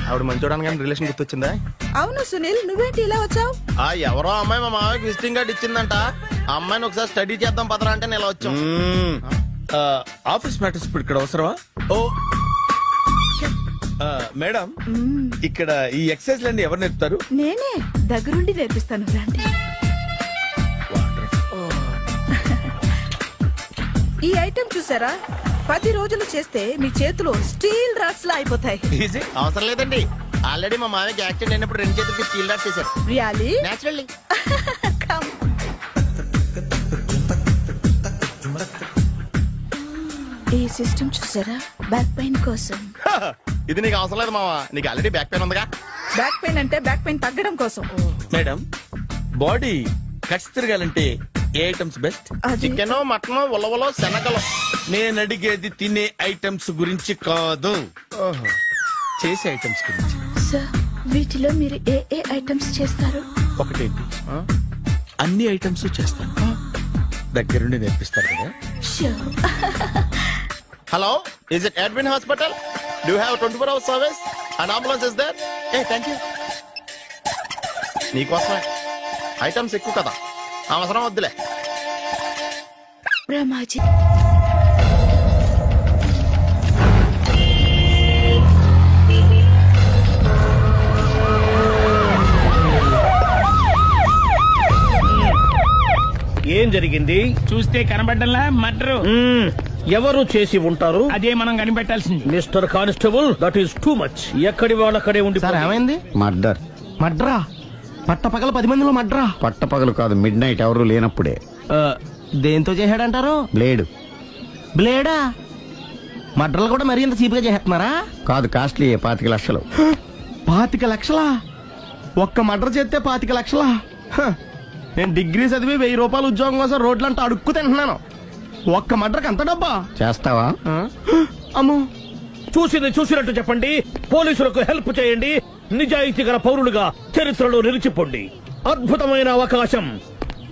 ఆవిడ మంచి చూడడానికి రిలేషన్ గుర్తొచ్చిందా? అవును సునీల్, నువ్వేంటి ఇలా వచ్చావు? ఎవరో అమ్మాయి మా మామయ్యకి విజిటింగ్ కార్డ్ ఇచ్చిందంట. ఆ అమ్మాయిని ఒకసారి స్టడీ చేద్దాం పదరా అంటే నేను ఇలా వచ్చాం. ఆఫీస్ మ్యాటర్స్ ఇప్పుడు ఇక్కడ అవసరమా? ఓ మేడం, ఇక్కడ ఈ ఎక్సర్సైజ్ లన్నీ ఎవరు నేర్పుతారు? నేనే దగ్గరుండి నేర్పిస్తాను. రండి. ఈ ఐటెం చూసారా? 10 రోజులు చేస్తే మీ చేతులు స్టీల్ రాట్స్ లా అయిపోతాయి. అవసరం లేదండి, ఆల్రెడీ మా మామయ్యకి యాక్సిడెంట్ అయినప్పుడు 2 చేతులకి స్టీల్ రాట్ చేశారు. రియల్లీ? నేచురల్లీ. ఈ సిస్టమ్ చూసారా? బ్యాక్ పెయిన్ కోసం. ఇది నీకు అవసరం లేదు మావా, నీకు ఆల్రెడీ బ్యాక్ పెయిన్ ఉందిగా. బ్యాక్ పెయిన్ అంటే బ్యాక్ పెయిన్ తగ్గడం కోసం. మేడం, బాడీ కట్స్ తిరగాలంటే ఏ ఐటమ్స్ బెస్ట్? చికెన్, మటన్, ఉలవలో, శనగలు. నేను అడిగేది తినే ఐటమ్స్ గురించి కాదు, చేసే ఐటమ్స్ గురించి. సార్, వీటిలో మీరు ఏ ఏ ఐటమ్స్ చేస్తారు? ఒకటేంటి, అన్ని ఐటమ్స్ చేస్తాను. దగ్గరుండి నేర్పిస్తారు కదా? Hello, is it admin hospital? Do have 24 hours service and ambulance is there? Thank you. నీకోసమే. ఐటమ్స్ ఎక్కువ కదా, అవసరం వద్దులే. బ్రహ్మాజీ, ఏం జరిగింది? చూస్తే కనబడ్డంలా మర్డర్. ఎవరు చేసి ఉంటారు? అదే మనం కనిపెట్టాల్సింది. Mister constable, that is too much. ఎక్కడి వాళ్ళక్కడే ఉండి. ఏమైంది? మర్డర్. మర్డరా? పట్టపగలు 10 మందిలో మర్డరా? పట్టపగలు కాదు, మిడ్ నైట్ ఎవరు లేనప్పుడే. దేంతో చేశాడంటారు? బ్లేడ్. బ్లేడా? మర్డర్లు కూడా మరీ ఇంత చీప్ గా చేస్తున్నారా? కాదు, కాస్ట్లీ. 25 లక్షలు. 25 లక్షలా? ఒక్క మర్డర్ చేస్తే 25 లక్షలా? నేను డిగ్రీ చదివి 1000 రూపాయలు ఉద్యోగం కోసం రోడ్లంతా అడుక్కు తింటున్నాను. ఒక్క మర్డర్కి అంత డబ్బా? చేస్తావా? అమ్మో, చూసింది చూసినట్టు చెప్పండి. పోలీసులకు హెల్ప్ చేయండి. నిజాయితీ గల పౌరులుగా చరిత్రలో నిలిచిపోండి. అద్భుతమైన అవకాశం.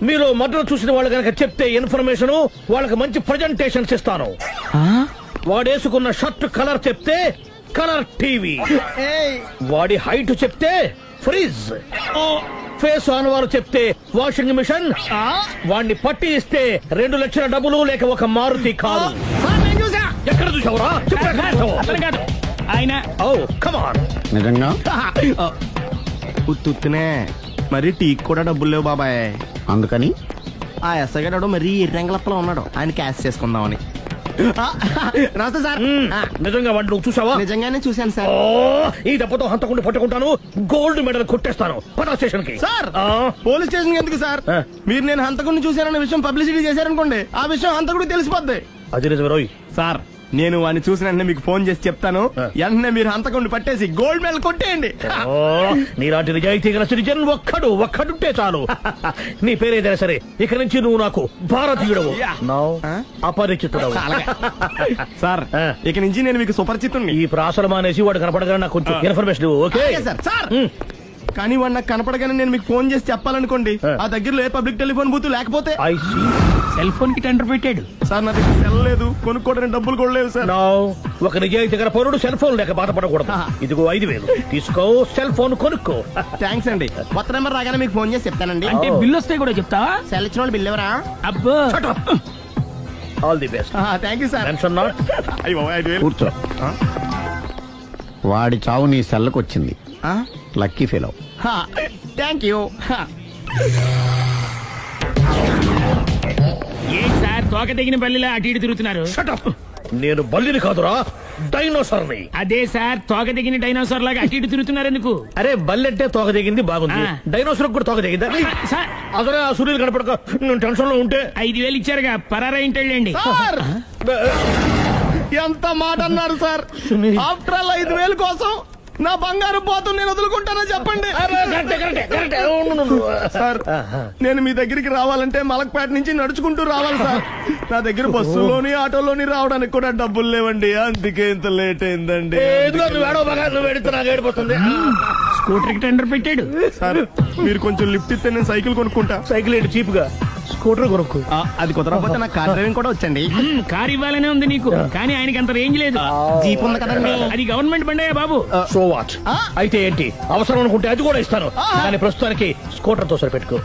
మీలో మర్డర్ చూసిన వాళ్ళు కనుక చెప్తే ఇన్ఫర్మేషన్, వాళ్ళకి మంచి ప్రజెంటేషన్స్ ఇస్తాను. వాడేసుకున్న షర్ట్ కలర్ చెప్తే కలర్ టీవీ, వాడి హైట్ చెప్తే ఫ్రిజ్, ఫేస్ ఆన్ వారు చెప్తే వాషింగ్ మిషన్, వాడిని పట్టి ఇస్తే 2 లక్షల డబ్బులు లేక ఒక మారుతి కారు. ఎక్కడ చూసావురా? ఆయన నిజంగా ఉత్తునే. మరి టీకి కూడా డబ్బులు లేవు బాబాయ్. అందుకని ఆ ఎస్ఐ గారు మరీ ఎర్రంగలప్పలో ఉన్నాడు, ఆయన క్యాష్ చేసుకుందామని. నమస్తే సార్. నిజంగా వాడు నువ్వు చూసావా? నిజంగానే చూశాను సార్. ఈ దెబ్బతో హంతకుండా పట్టుకుంటాను, గోల్డ్ మెడల్ కొట్టేస్తాను. పటా స్టేషన్ కి. సార్, పోలీస్ స్టేషన్ ఎందుకు సార్? మీరు నేను హంతకుడిని చూశానన్న విషయం పబ్లిసిటీ చేశారనుకోండి, ఆ విషయం హంతకుడికి తెలిసిపోద్ది. అది నిజమే రోయ్. సార్, నేను వాడిని చూసిన వెంటనే మీకు ఫోన్ చేసి చెప్తాను. వెంటనే మీరు హంతకుడిని పట్టేసి గోల్డ్ మెడల్ కొట్టేయండి. నీలాంటి నిజాయితీ గల సిటిజన్ ఒక్కడుంటే చాలు. నీ పేరేదైనా సరే, ఇక నుంచి నువ్వు నాకు భారతీయుడవు, అపరిచితుడవు. సార్, ఇక నుంచి నేను మీకు సుపరిచితుడిని. ఈ ప్రాసలు మానేసి వాడు కనపడగానే నాకు కొంచెం ఇన్ఫర్మేషన్. Okay sir. కానీ వాడు నాకు కనపడగానే నేను మీకు ఫోన్ చేసి చెప్పాలనుకోండి, ఆ దగ్గరలో ఏ పబ్లిక్ టెలిఫోన్ బూత్ లేకపోతే. సెల్ ఫోన్ కి టెండర్ పెట్టాడు సార్. నా దగ్గర సెల్ లేదు, కొనుక్కోవడానికి డబ్బులు కూడా లేవు సార్. ఒక నిజాయితీ గల పౌరుడు సెల్ ఫోన్ లేక బాధపడకూడదు. ఇదిగో 5000 తీసుకో, సెల్ ఫోన్ కొనుక్కో. థ్యాంక్స్ అండి. కొత్త నెంబర్ రాగానే మీకు ఫోన్ చేసి చెప్తానండి. అంటే బిల్ వస్తే కూడా చెప్తా? సెల్ ఇచ్చిన వాళ్ళు బిల్ ఎవరా? అబ్బో, all the best. Thank you sir. Tension not. కూర్చో. వాడి చావు నీ సెల్లకు వచ్చింది. Lucky fellow. Thank you. ఏం సార్, తోక తెగిన బల్లిలా అటు ఇటు తిరుగుతున్నారు? నేను బల్లిని కాదురా, డైనోసార్ ని. అదే సార్, తోక తెగిన డైనోసార్ లాగా అటు ఇటు తిరుగుతున్నారు ఎందుకు? అరే, బల్లి అంటే తోక తెగింది బాగుంది, డైనోసార్ కూడా తోక తెగిందా? అసలే ఆ సూర్యులు కనపడక నేను టెన్షన్ లో ఉంటే 5000 ఇచ్చారుగా, పరారా ఇంటండి. ఎంత మాట అన్నారు సార్? ఆఫ్టర్ ఆల్ 5000 కోసం నా బంగారు పోతు నేను వదులుకుంటానో చెప్పండి సార్. నేను మీ దగ్గరికి రావాలంటే మలక్పేట నుంచి నడుచుకుంటూ రావాలి సార్. నా దగ్గర బస్సులోని ఆటోలోని రావడానికి కూడా డబ్బులు లేవండి, అందుకే ఇంత లేట్ అయిందండి. స్కూటర్ కి టెండర్ పెట్టాడు. సార్ మీరు కొంచెం లిఫ్ట్ ఇస్తే నేను సైకిల్ కొనుక్కుంటా. సైకిల్ ఏంటి చీప్ గా, స్కూటర్ కొనుక్కు. అది కుదరకపోతే నాకు కార్ డ్రైవింగ్ కూడా వచ్చండి. కార్ ఇవ్వాలనే ఉంది నీకు, కానీ ఆయనకి అంత రేంజ్ లేదు. జీప్ ఉంది కదండి, అది గవర్నమెంట్ బండే బాబు. So what? అయితే ఏంటి, అవసరం అనుకుంటే అది కూడా ఇస్తాను, కానీ ప్రస్తుతానికి స్కూటర్ తో సరిపెట్టుకో.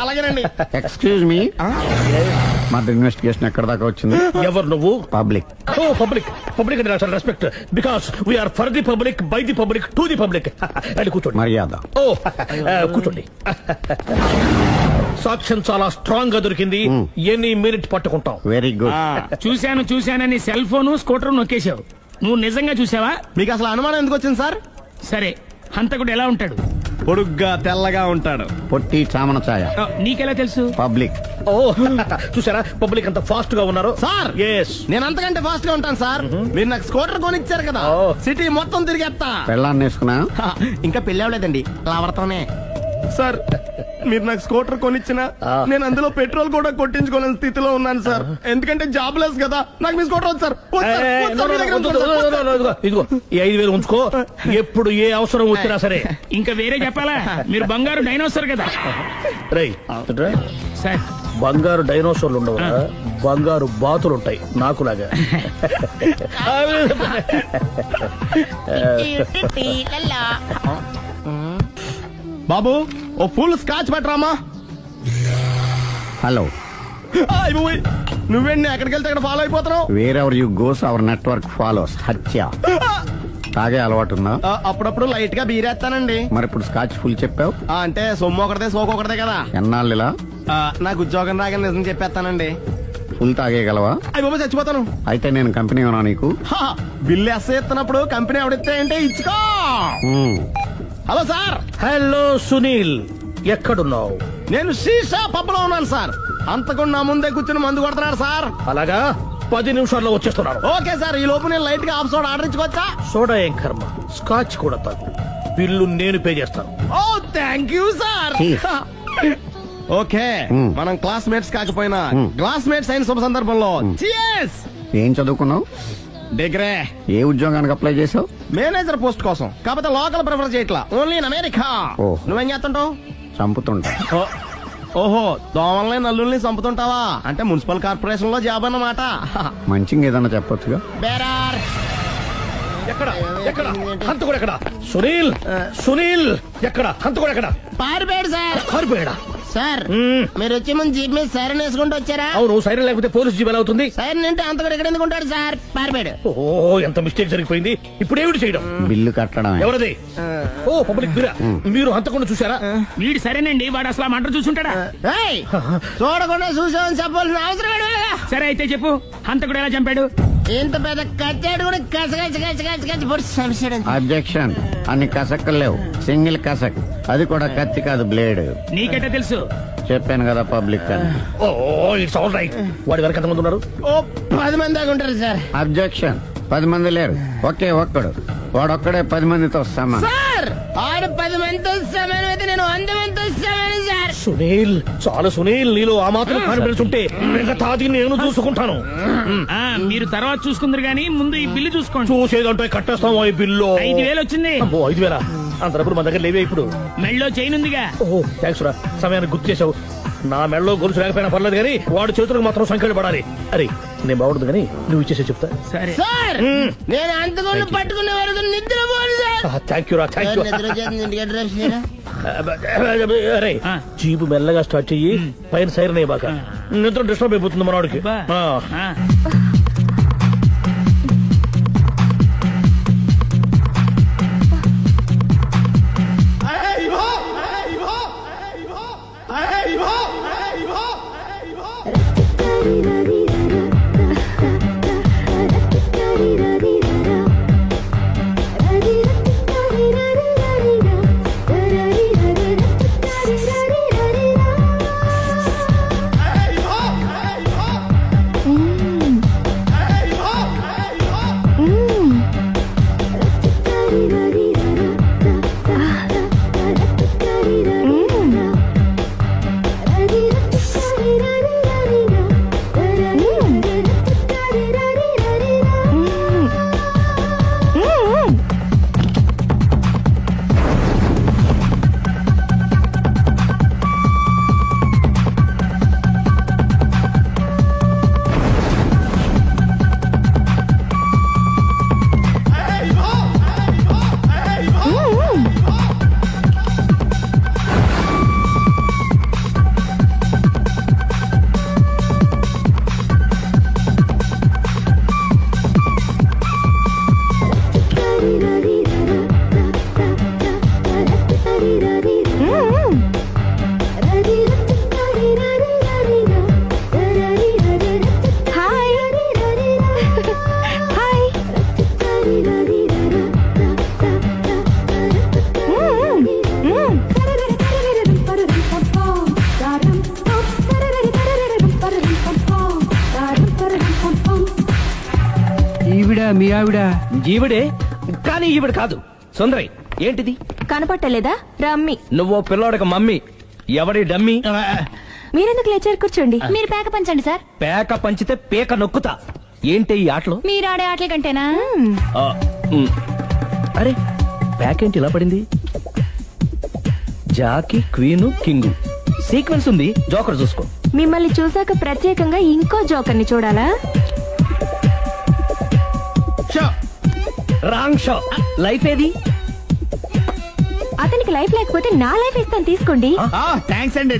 అలాగేనండి. ఎక్స్క్యూజ్ మీ, మా ఇన్వెస్టిగేషన్ ఎక్కడ దాకా వచ్చింది? ఎవరు నువ్వు? పబ్లిక్. ఓ పబ్లిక్. పబ్లిక్ అంటే నాకు respect, because we're for the public, by the public, to the public. అది కూర్చోండి. మర్యాద. ఓ కూర్చోండి. సాక్ష్యం చాలా స్ట్రాంగ్ గా దొరికింది, ఎన్ని మినిట్ పట్టుకుంటాం. Very good. చూశానని సెల్ ఫోన్ స్కూటర్ నొక్కేశావు. నువ్వు నిజంగా చూసావా? మీకు అసలు అనుమానం ఎందుకు వచ్చింది సార్? సరే, హంతకుడు ఎలా ఉంటాడు? పొడుగ్గా తెల్లగా ఉంటాడు. పొట్టి చామన ఛాయ. నీకెలా తెలుసు? పబ్లిక్. ఓ చూసారా పబ్లిక్ అంత ఫాస్ట్ గా ఉన్నారు. సార్ నేను అంతకంటే ఫాస్ట్ గా ఉంటాను సార్. మీరు నాకు స్కూటర్ కొనిచ్చారు కదా, సిటీ మొత్తం తిరిగేస్తా. పెళ్ళాన్ని వేసుకున్నా? ఇంకా పెళ్లి అవ్వలేదండి, లావర్తోనే. సార్ మీరు నాకు స్కూటర్ కొనిచ్చిన నేను అందులో పెట్రోల్ కూడా కొట్టించుకోలేని స్థితిలో ఉన్నాను సార్. ఎందుకంటే జాబ్ లెస్ కదా, నాకు మీ స్కూటర్ వద్దు సార్. ఇదిగో ఈ 5,000 ఉంచుకో, ఎప్పుడు ఏ అవసరం వచ్చినా సరే. ఇంకా వేరే చెప్పాలా? మీరు బంగారు డైనోసార్ కదా. రై సార్, బంగారు డైనోసార్లు ఉండవు, బంగారు బాతులు ఉంటాయి నాకులాగా. బాబు ఓ ఫుల్ స్కాచ్ పెట్టరామా. హలో. నువ్వేండి ఎక్కడికి వెళ్తే అక్కడ ఫాలో అయిపోతున్నావు? Wherever you goes our network follows. హత్య. తాగే అలవాటు ఉందా? అప్పుడప్పుడు లైట్ గా బీరేస్తానండి. మరి ఇప్పుడు స్కాచ్ ఫుల్ చెప్పావు అంటే సొమ్ము ఒకటిదే సోకు ఒకటిదే కదా. ఎన్నాళ్ళు ఇలా? నాకు ఉద్యోగం రాగానే నిజం చెప్పేస్తానండి. ఫుల్ తాగేయగలవా? అయ్యి బాబా చచ్చిపోతాను. అయితే నేను కంపెనీ ఉన్నా నీకు? బిల్లు ఎస్ ఎత్తినప్పుడు కంపెనీ ఎవడిస్తే అంటే ఇచ్చుకో. Hello sir. హలో సునీల్, ఎక్కడున్నావు? నేను శీషా పబ్లో ఉన్నాను సార్. అంతకుండా నా ముందే కూర్చుని మందు కొడుతున్నాడు సార్. అలాగా, 10 నిమిషాల్లో వచ్చేస్తున్నాను. ఓకే సార్, ఈ లోపు నేను లైట్ గా హాఫ్ సోడా ఆర్డర్ ఇచ్చుకోవచ్చా? సోడా ఏం కర్మ, స్కాచ్ కూడా తాగు. బిల్లు నేను పే చేస్తాను. ఓ థ్యాంక్ యూ సార్. ఓకే, మనం క్లాస్మేట్స్ కాకపోయినా క్లాస్మేట్స్ అయిన శుభ సందర్భంలో cheers. ఏం చదువుకున్నావు? డిగ్రీ. ఏ ఉద్యోగానికి అప్లై చేసావు? మేనేజర్ పోస్ట్ కోసం, కాకపోతే లోకల్ ప్రిఫర్ చేయట్లా, ఓన్లీ ఇన్ అమెరికా. నువ్వేం చేస్తుంటావు? చంపుతుంటా. ఓహో, దోమల్ని నల్లుల్ని చంపుతుంటావా? అంటే మున్సిపల్ కార్పొరేషన్ లో జాబ్ అన్నమాట. మంచిగా ఏదన్నా చెప్పొచ్చుగా. బేరార్. ఎక్కడ ఎక్కడ హంతకుడు ఎక్కడ? సునీల్, సునీల్ ఎక్కడ హంతకుడు ఎక్కడ? పారిపోయాడు సార్. పారిపోయాడా? సార్ మీరు వచ్చే ముందు జీప్ మీద సైరన్ వేసుకుంటూ వచ్చారా? అవును, సైరన్ లేకపోతే పోలీస్ జీప్ ఎలా అవుతుంది? సైరన్ అంటే అంతకుడు ఎక్కడ ఎందుకు ఉంటాడు సార్? పారిపోయాడు. ఓ ఎంత మిస్టేక్ జరిగిపోయింది. ఇప్పుడు ఏమిటి చేయడం? బిల్లు కట్టడం. ఎవరది? ఓ పబ్లిక్ బిరా. మీరు హంతకుండా చూసారా? వీడు సరేనండి, వాడు అసలు ఆ మంట చూసుంటాడా? చూడకుండా చూసామని చెప్పాల్సిన అవసరం. సరే అయితే చెప్పు, హంతకుడు ఎలా చంపాడు? ఇంత పెద్ద కచ్చాడు కూడా అబ్జెక్షన్. అన్ని కసక్కలు లేవు, సింగిల్ కసక్, అది కూడా కత్తి కాదు బ్లేడ్. నీకెట్టా తెలుసు? చెప్పాను కదా పబ్లిక్ అని. Oh it's all right. వాడి వరకు ఎంతమంది ఉన్నారు? ఓ 10 మంది దాకా ఉంటారు సార్. అబ్జెక్షన్. 10 మంది లేరు, ఒకే ఒక్కడు. వాడొక్కడే 10 మందితో సమానం. సార్ ఆడు 10 మందితో సమానం అయితే నేను 100 మందితో సమానం సార్. సునీల్, చాలా సునీల్, నీలో ఆ మాత్రం కాన్ఫిడెన్స్ ఉంటే మిగతాది నేను చూసుకుంటాను. మీరు తర్వాత చూసుకుందరు గానీ ముందు ఈ బిల్లు చూసుకోండి. చూసేదంటే కట్టేస్తాం. ఈ బిల్లు 5,000 వచ్చింది. 5,000 అంత డబ్బులు మన దగ్గర లేవే. ఇప్పుడు మెళ్ళో చైన్ ఉందిగా. ఓహో థ్యాంక్స్ రా, సమయానికి గుర్తు చేసావు. నా మెళ్ళలో గొలుసు లేకపోయినా పర్లేదు కానీ వాడు చేతులకు మాత్రం సంఖ్యలు పడాలి. అరే నేను బాగుంటుంది కానీ నువ్వు ఇచ్చేసే చెప్తా. సరే సార్, నేను అంతకుండా పట్టుకునే వరకు నిద్రపోను సార్. థ్యాంక్ యూ రా, థ్యాంక్ యూ. అరే జీపు మెల్లగా స్టార్ట్ చెయ్యి, పైన సైరన్ అయ్యాక నిద్ర డిస్టర్బ్ అయిపోతుంది మనవాడికి. మీ ఆవిడ ఈవిడే, కానీ ఈవిడ కాదు. సుందరి ఏంటిది కనపట్టలేదా? రమ్మి. నువ్వు పిల్లోడక మమ్మీ, ఎవడి డమ్మీ? మీరెందుకు లేచారు? కూర్చోండి. మీరు పేక పంచండి సార్. పేక పంచితే పేక నొక్కుతా. ఏంటి ఈ ఆటలు? మీరు ఆడే ఆటల కంటేనా? అరే పేకేంటి ఇలా పడింది? జాకీ, క్వీను, కింగు సీక్వెన్స్ ఉంది. జోకర్ చూసుకో. మిమ్మల్ని చూసాక ప్రత్యేకంగా ఇంకో జోకర్ని చూడాలా? Wrong show. లైఫ్ ఏది? అతనికి లైఫ్ లేకపోతే నా లైఫ్ ఇస్తాను, తీసుకోండి. థ్యాంక్స్ అండి.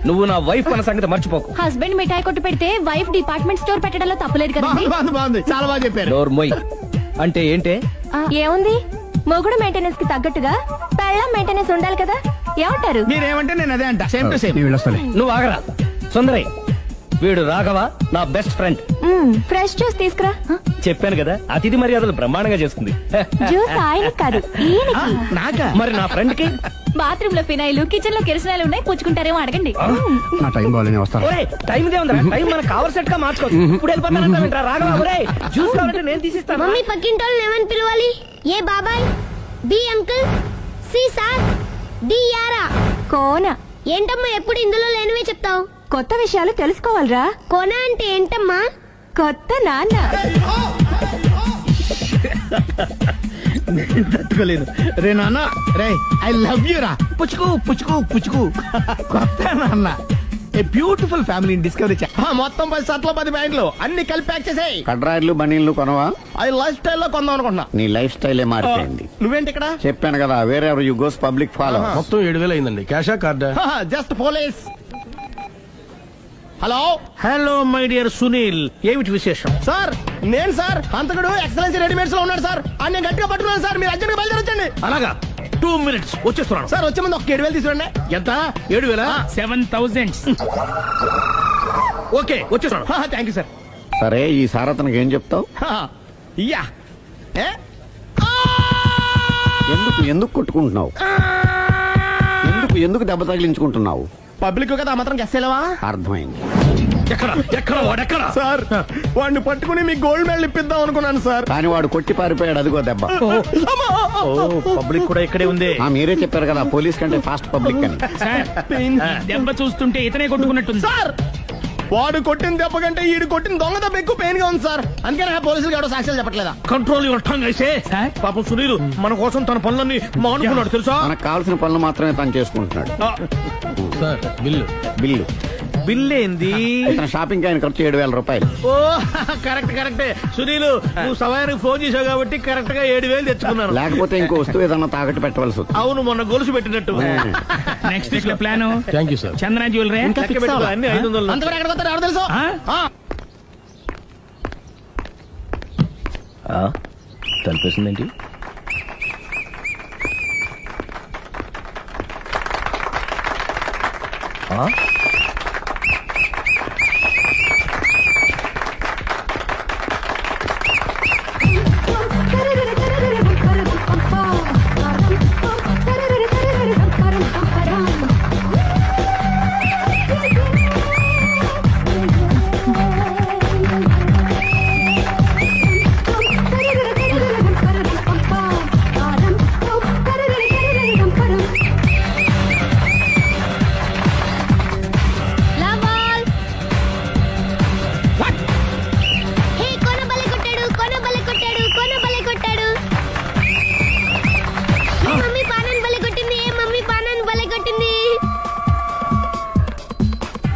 నువ్వు నా వైఫ్ అన్న సంగతి మర్చిపోకు. హస్బెండ్ మిఠాయి కొట్టు పెడితే వైఫ్ డిపార్ట్మెంట్ స్టోర్ పెట్టడంలో తప్పలేదు కదా. చాలా బాగా చెప్పారు. డోర్ మొయ్ అంటే ఏంటే? ఏముంది, మొగుడు మెయింటెనెన్స్ కి తగ్గట్టుగా పెళ్ళం మెయింటెనెన్స్ ఉండాలి కదా. ఏమంటారు? మీరేమంటే నేను అదే అంట. Same to same. నువ్వు ఆగరా. సుందరి, వీడు రాఘవ, నా బెస్ట్ ఫ్రెండ్. ఫ్రెష్ జ్యూస్ తీసుకురా. చెప్పాను కదా, అతిథి మర్యాదలు బ్రహ్మాండంగా చేస్తుంది. జ్యూస్ ఆయన కాదు, నాకా? మరి నా ఫ్రెండ్ కి బాత్రూమ్ లో ఫినాయిల్, కిచెన్ లో కిరసనాయిలు ఉన్నాయి, పుచ్చుకుంటారేమో అడగండి. నా టైం బాగాలేని వస్తాను. టైం ఉందా? టైం మనకు కవర్ సెట్ గా మార్చుకోవచ్చు. ఇప్పుడు వెళ్ళిపోతానంటా రాఘవ. జ్యూస్ కావాలంటే నేను తీసిస్తాను. మమ్మీ పక్కింటోళ్ళు ఏమని పిలవాలి? ఏ బాబాయ్, B uncle, C sir, D యారా. కోన. ఏంటమ్మా ఎప్పుడు ఇందులో లేనివే చెప్తావు? కొత్త విషయాలు తెలుసుకోవాలరా. కోన అంటే ఏంటమ్మా? కొత్త నాన్న. తట్టుకోలేదు రే నాన్న. రే ఐ లవ్ యూ రా. పుచ్చుకు పుచ్చుకు పుచ్చుకు. కొత్త నాన్న. A beautiful family discovery. మొత్తం 10 షర్ట్లు 10 ప్యాంట్లు అన్ని కలిపి ప్యాక్ చేసేయ్. కడ్రాయిలు బనీళ్లు కొనవా? అది లైఫ్ స్టైల్ లో కొందాం అనుకున్నా. నీ లైఫ్ స్టైలే మారిపోయింది. నువ్వేంటి ఇక్కడ? చెప్పాను కదా, వేరే ఎవరు యు గోస్ పబ్లిక్ ఫాలో. మొత్తం 7,000 అయిందండి. క్యాషా కార్డా? Just police. Hello hello my dear Sunil, ఏమిటి విశేషం? సార్ నేను సార్ అంతకుడు ఎక్సలెన్సీ రెడీమేడ్స్ లో ఉన్నాడు సార్. అన్ని గట్టిగా పట్టుకున్నాను సార్. మీరు అర్జెంట్ బయలుదేరొచ్చండి. అలాగా 2 minutes వచ్చేస్తున్నాను సార్. వచ్చే ముందు ఒక 7,000 తీసుకురండి. ఎంత? 7,000? 7,000. ఓకే వచ్చేస్తున్నాను. Thank you sir. సరే ఈ సారతనకి ఏం చెప్తావు? యా ఎందుకు కొట్టుకుంటున్నావు? ఎందుకు దెబ్బ తగిలించుకుంటున్నావు? పబ్లిక్ కదా మాత్రం గెస్సేలవా? అర్థమైంది. ఎక్కడ సార్? వాడిని పట్టుకుని మీ గోల్డ్ మెడల్ ఇప్పిద్దాం అనుకున్నాను సార్. కానీ వాడు కొట్టి పారిపోయాడు. అదిగో దెబ్బ. పబ్లిక్ కూడా ఇక్కడే ఉంది. మీరే చెప్పారు కదా పోలీస్ కంటే ఫాస్ట్ పబ్లిక్ అని. దెబ్బ చూస్తుంటే ఇతనే కొట్టుకున్నట్టుంది సార్. వాడు కొట్టిన దెబ్బ కంటే ఈడు కొట్టిన దొంగ దెబ్బ ఎక్కువ పెయిన్ గా ఉంది సార్. అందుకని పోలీసులు ఎవడో సాక్ష్యాలు చెప్పట్లేదా? కంట్రోల్ యువర్ టంగ్ అయితే. పాపం సునీల్ మన కోసం తన పనులన్నీ మానుకున్నాడు తెలుసా? మనకు కావాల్సిన పనులు మాత్రమే తను చేసుకుంటున్నాడు. సార్ బిల్లు బిల్లు బిల్లు ఏంది? షాపింగ్ ఆయన ఖర్చు 7,000 రూపాయలు. ఓ కరెక్టే. సునీల్ నువ్వు సమయానికి ఫోన్ చేసావు కాబట్టి కరెక్ట్ గా 7,000 తెచ్చుకున్నాను. లేకపోతే ఇంకో వస్తువు ఏదన్నా తాకట్టు పెట్టవలసి వస్తుంది. అవును, మొన్న గొలుసు పెట్టినట్టు. Next week plan. Thank you sir. Chandra jewellery అన్ని 500. అంతవరకు ఎక్కడికి వస్తారు ఎవరు తెలుసు? తలిపేసిందేంటి?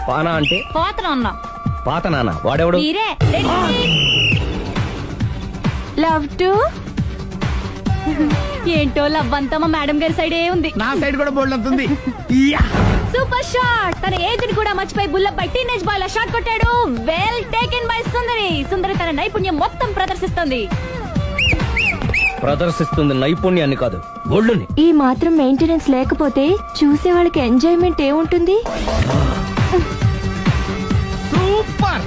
పానా అంటే పాత నాన్న. వాడెవడు? లవ్ టు ఏంటో లవ్ అంతా మా మేడం గారి సైడే ఉంది. నా సైడ్ కూడా బోల్డ్ అవుతుంది. Super shot. తన ఏజ్ కూడా మర్చిపోయి బుల్లపై టీనేజ్ బాయ్ లా షాట్ కొట్టాడు. వెల్ టేకెన్ బై సుందరి తన నైపుణ్యం మొత్తం ప్రదర్శిస్తుంది నైపుణ్యాన్ని కాదు, ఒళ్ళుని. ఈ మాత్రం మెయింటెనెన్స్ లేకపోతే చూసే వాళ్ళకి ఎంజాయ్మెంట్ ఏముంటుంది? సూపర్.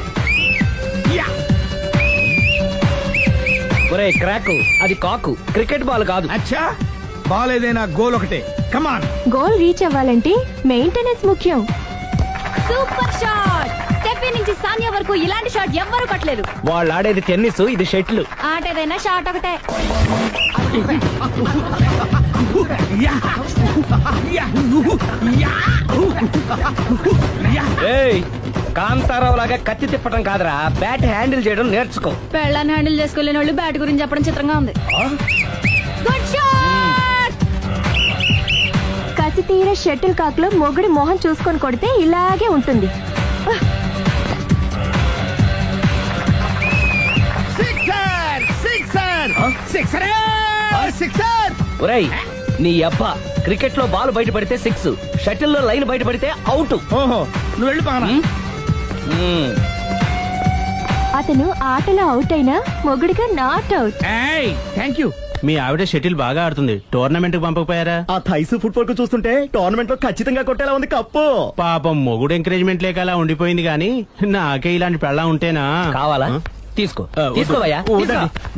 ఒరే క్రాక్, అది కాకు, క్రికెట్ బాల్ కాదు. అచ్చా, బాల్ ఏదైనా గోల్ ఒకటే. కమాన్. గోల్ రీచ్ అవ్వాలంటే మెయింటెనెన్స్ ముఖ్యం. Super shot. స్టెఫీ నుంచి సానియా వరకు ఇలాంటి షాట్ ఎవ్వరూ కొట్టలేదు. వాళ్ళు ఆడేది టెన్నిస్, ఇది షటిల్. ఆట ఏదైనా షాట్ ఒకటే. కాంతారావు లాగా కత్తి తిప్పటం కాదురా, బ్యాట్ హ్యాండిల్ చేయడం నేర్చుకో. పెళ్ళాన్ని హ్యాండిల్ చేసుకోలేని వాళ్ళు బ్యాట్ గురించి చెప్పడం చిత్రంగా ఉంది. Good shot. కసి తీర షటిల్ కాక్ లో మొగుడి మొహం చూసుకొని కొడితే ఇలాగే ఉంటుంది. ఒరేయ్, నీ అబ్బా క్రికెట్ లో బాల్ బయట పడితే 6, షటిల్ లో లైన్ బయట పడితే అవుట్. ఓహో, నువ్వు వెళ్ళి పానా. అతను ఆటలో అవుట్ అయినా మొగుడిగా నాట్ అవుట్. Thank you. మీ ఆవిడ షటిల్ బాగా ఆడుతుంది, టోర్నమెంట్ కి పంపకపోయారా? ఆ థైస్ ఫుట్బాల్ కు చూస్తుంటే టోర్నమెంట్ లో ఖచ్చితంగా కొట్టేలా ఉంది కప్పు. పాపం మొగుడు ఎంకరేజ్మెంట్ లేక అలా ఉండిపోయింది గానీ నాకే ఇలాంటి పెళ్ళా ఉంటేనా. కావాలా? తీసుకో తీసుకోవయ్యా.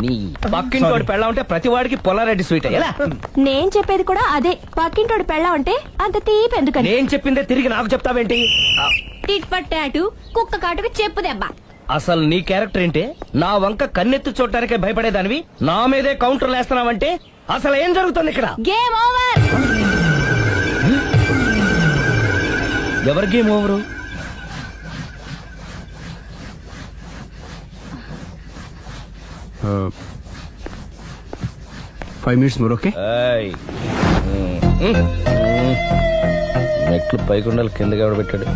నీ పక్కింటోడి పెళ్ళా ఉంటే ప్రతి వాడికి పొలారెడ్డి స్వీట్ అయ్యా. నేను చెప్పేది కూడా అదే, పక్కింటోడి పెళ్ళా ఉంటే అంత తీపి ఎందుకని. నేను చెప్పిందే తిరిగి నాకు చెప్తావేంటి? టిట్ పట్ టాటూ, కుక్క కాటుకు చెప్పు దెబ్బ. అసలు నీ క్యారెక్టర్ ఏంటి? నా వంక కన్నెత్తి చూడటానికే భయపడేదానివి నా మీదే కౌంటర్లు వేస్తున్నావంటే అసలు ఏం జరుగుతుంది ఇక్కడ? Game over. ఎవరి game over? Five minutes more. Okay. మెట్లు పైకుండలు కిందకి ఎవడ పెట్టాడు?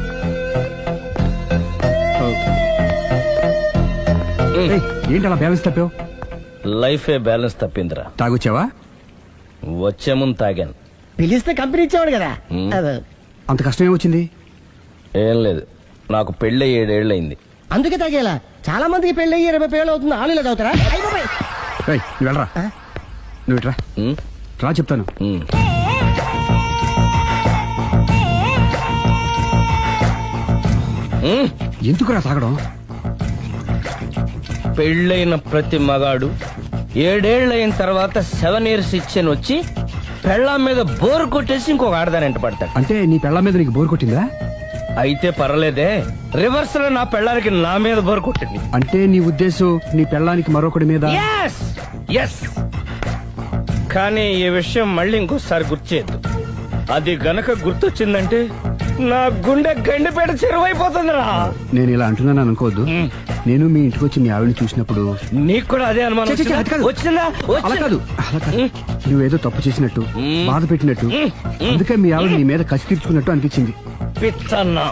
ఏంటి అలా బ్యాలెన్స్ తప్పావు? లైఫే బ్యాలెన్స్ తప్పిందిరా. తాగొచ్చావా? వచ్చే ముందు తాగాను. పిలిస్తే కంపెనీ ఇచ్చేవాడు కదా. అంత కష్టం ఏమొచ్చింది? ఏం లేదు, నాకు పెళ్ళి 7 ఏళ్ళు అయింది. అందుకే తాగేలా. చాలా మందికి పెళ్ళి 20 ఏళ్ళు అవుతుంది, ఆలు ఇలా తాగుతారా? నువ్వు వెళ్ళరా, నువ్వు ఇట్రా రా చెప్తాను. ఎందుకురా తాగడం? పెళ్ళైన ప్రతి మగాడు 7 ఏళ్ళు అయిన తర్వాత 7 years ఇచ్చాను వచ్చి పెళ్ళాం మీద బోర్ కొట్టేసి ఇంకొక ఆడదాని ఎంట పడతాడు. అంటే నీ పెళ్ళాం మీద నీకు బోర్ కొట్టిందా? అయితే పర్లేదే, రివర్స్ లో నా పెళ్ళానికి నా మీద బోర్ కొట్టింది. అంటే నీ ఉద్దేశం నీ పెళ్ళానికి మరొకటి మీద? ఎస్. కానీ ఈ విషయం మళ్ళీ ఇంకోసారి గుర్తు చేయద్దు. అది గనక గుర్తొచ్చిందంటే నా గుండె గండిపేట చెరువైపోతుందిరా. నేను ఇలా అంటున్నాను అనుకోవద్దు. నేను మీ ఇంటికి వచ్చి మీ ఆవిడని చూసినప్పుడు నీకు కూడా అదే అనుమానం వచ్చిందా? అలా కాదు, నువ్వేదో తప్పు చేసినట్టు, బాధ పెట్టినట్టు, అందుకే మీ ఆవిడ నీ మీద కసి తీర్చుకున్నట్టు అనిపించింది. పిచ్చన్నా,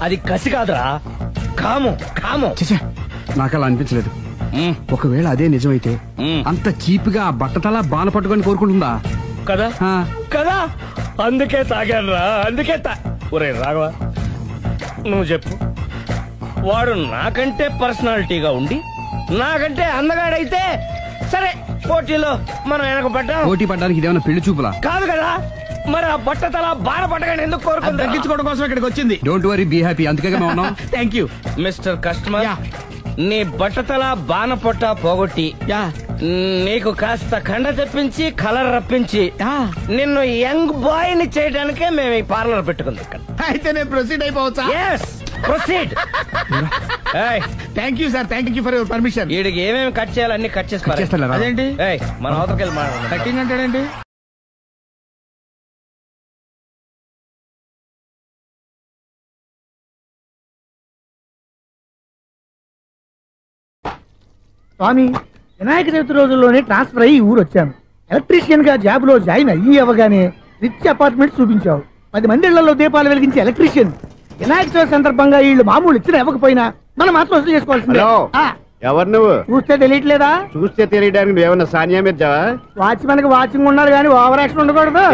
అది కసి కాదురా, కాము. నాకు అలా అనిపించలేదు. ఒకవేళ అదే నిజమైతే అంత చీప్ గా బట్టతలా బాణ పట్టుకొని కోరుకుంటుందా? కదా అందుకే తాగాను రా, అందుకే ఒరే రాఘవ, నువ్వు చెప్పు. వాడు నాకంటే పర్సనాలిటీగా ఉండి నాకంటే అందగాడైతే సరే, పోటీలో మనం వెనక పడ్డాం. పోటీ పడ్డానికి ఇదేమన్నా పెళ్లి చూపులా? కాదు కదా, మరి ఆ బట్టతల బాణ పట్టగానే ఎందుకు కోరుకుంది? తగ్గించుకోవడం కోసం ఇక్కడికి వచ్చింది. Don't worry, be happy. అందుకే మేము ఉన్నాం. Thank you mister customer. నీ బట్టతల బాణ పొట్ట పోగొట్టి నీకు కాస్త కండ తెప్పించి కలర్ రప్పించి నిన్ను యంగ్ బాయ్ ని చేయడానికే మేము ఈ పార్లర్ పెట్టుకుంది ఇక్కడ. అయితే నేను ప్రొసీడ్ అయిపోవచ్చా? Proceed. Thank you sir, thank you for your permission. వీడికి ఏమేమి కట్ చేయాలి అన్ని కట్ చేసి అదేంటి మన అవతలకి వెళ్ళి మాట్లాడాలి. కటింగ్ అంటాడేంటి? స్వామి, వినాయక చవితి రోజుల్లోనే ట్రాన్స్ఫర్ అయ్యి ఊరు వచ్చాను. ఎలక్ట్రీషియన్ గా జాబ్ లో జాయిన్ అయ్యి అవగానే రిచ్ అపార్ట్మెంట్ చూపించావు. 10 మంది ఇళ్లలో దీపాలు వెలిగించే ఎలక్ట్రీషియన్. వినాయక చవితి సందర్భంగా వీళ్ళు మామూలు ఇచ్చిన ఇవ్వకపోయినా మనం మాత్రం వసూలు చేసుకోవాల్సిందే. ఎవరు నువ్వు? చూస్తే తెలియట్లేదా? చూస్తే తెలియడానికి నువ్వేమన్నా సానియా మీర్జావా? వాచ్మెన్ కి వాచింగ్ ఉండాలి కానీ ఓవర్ యాక్షన్ ఉండకూడదు.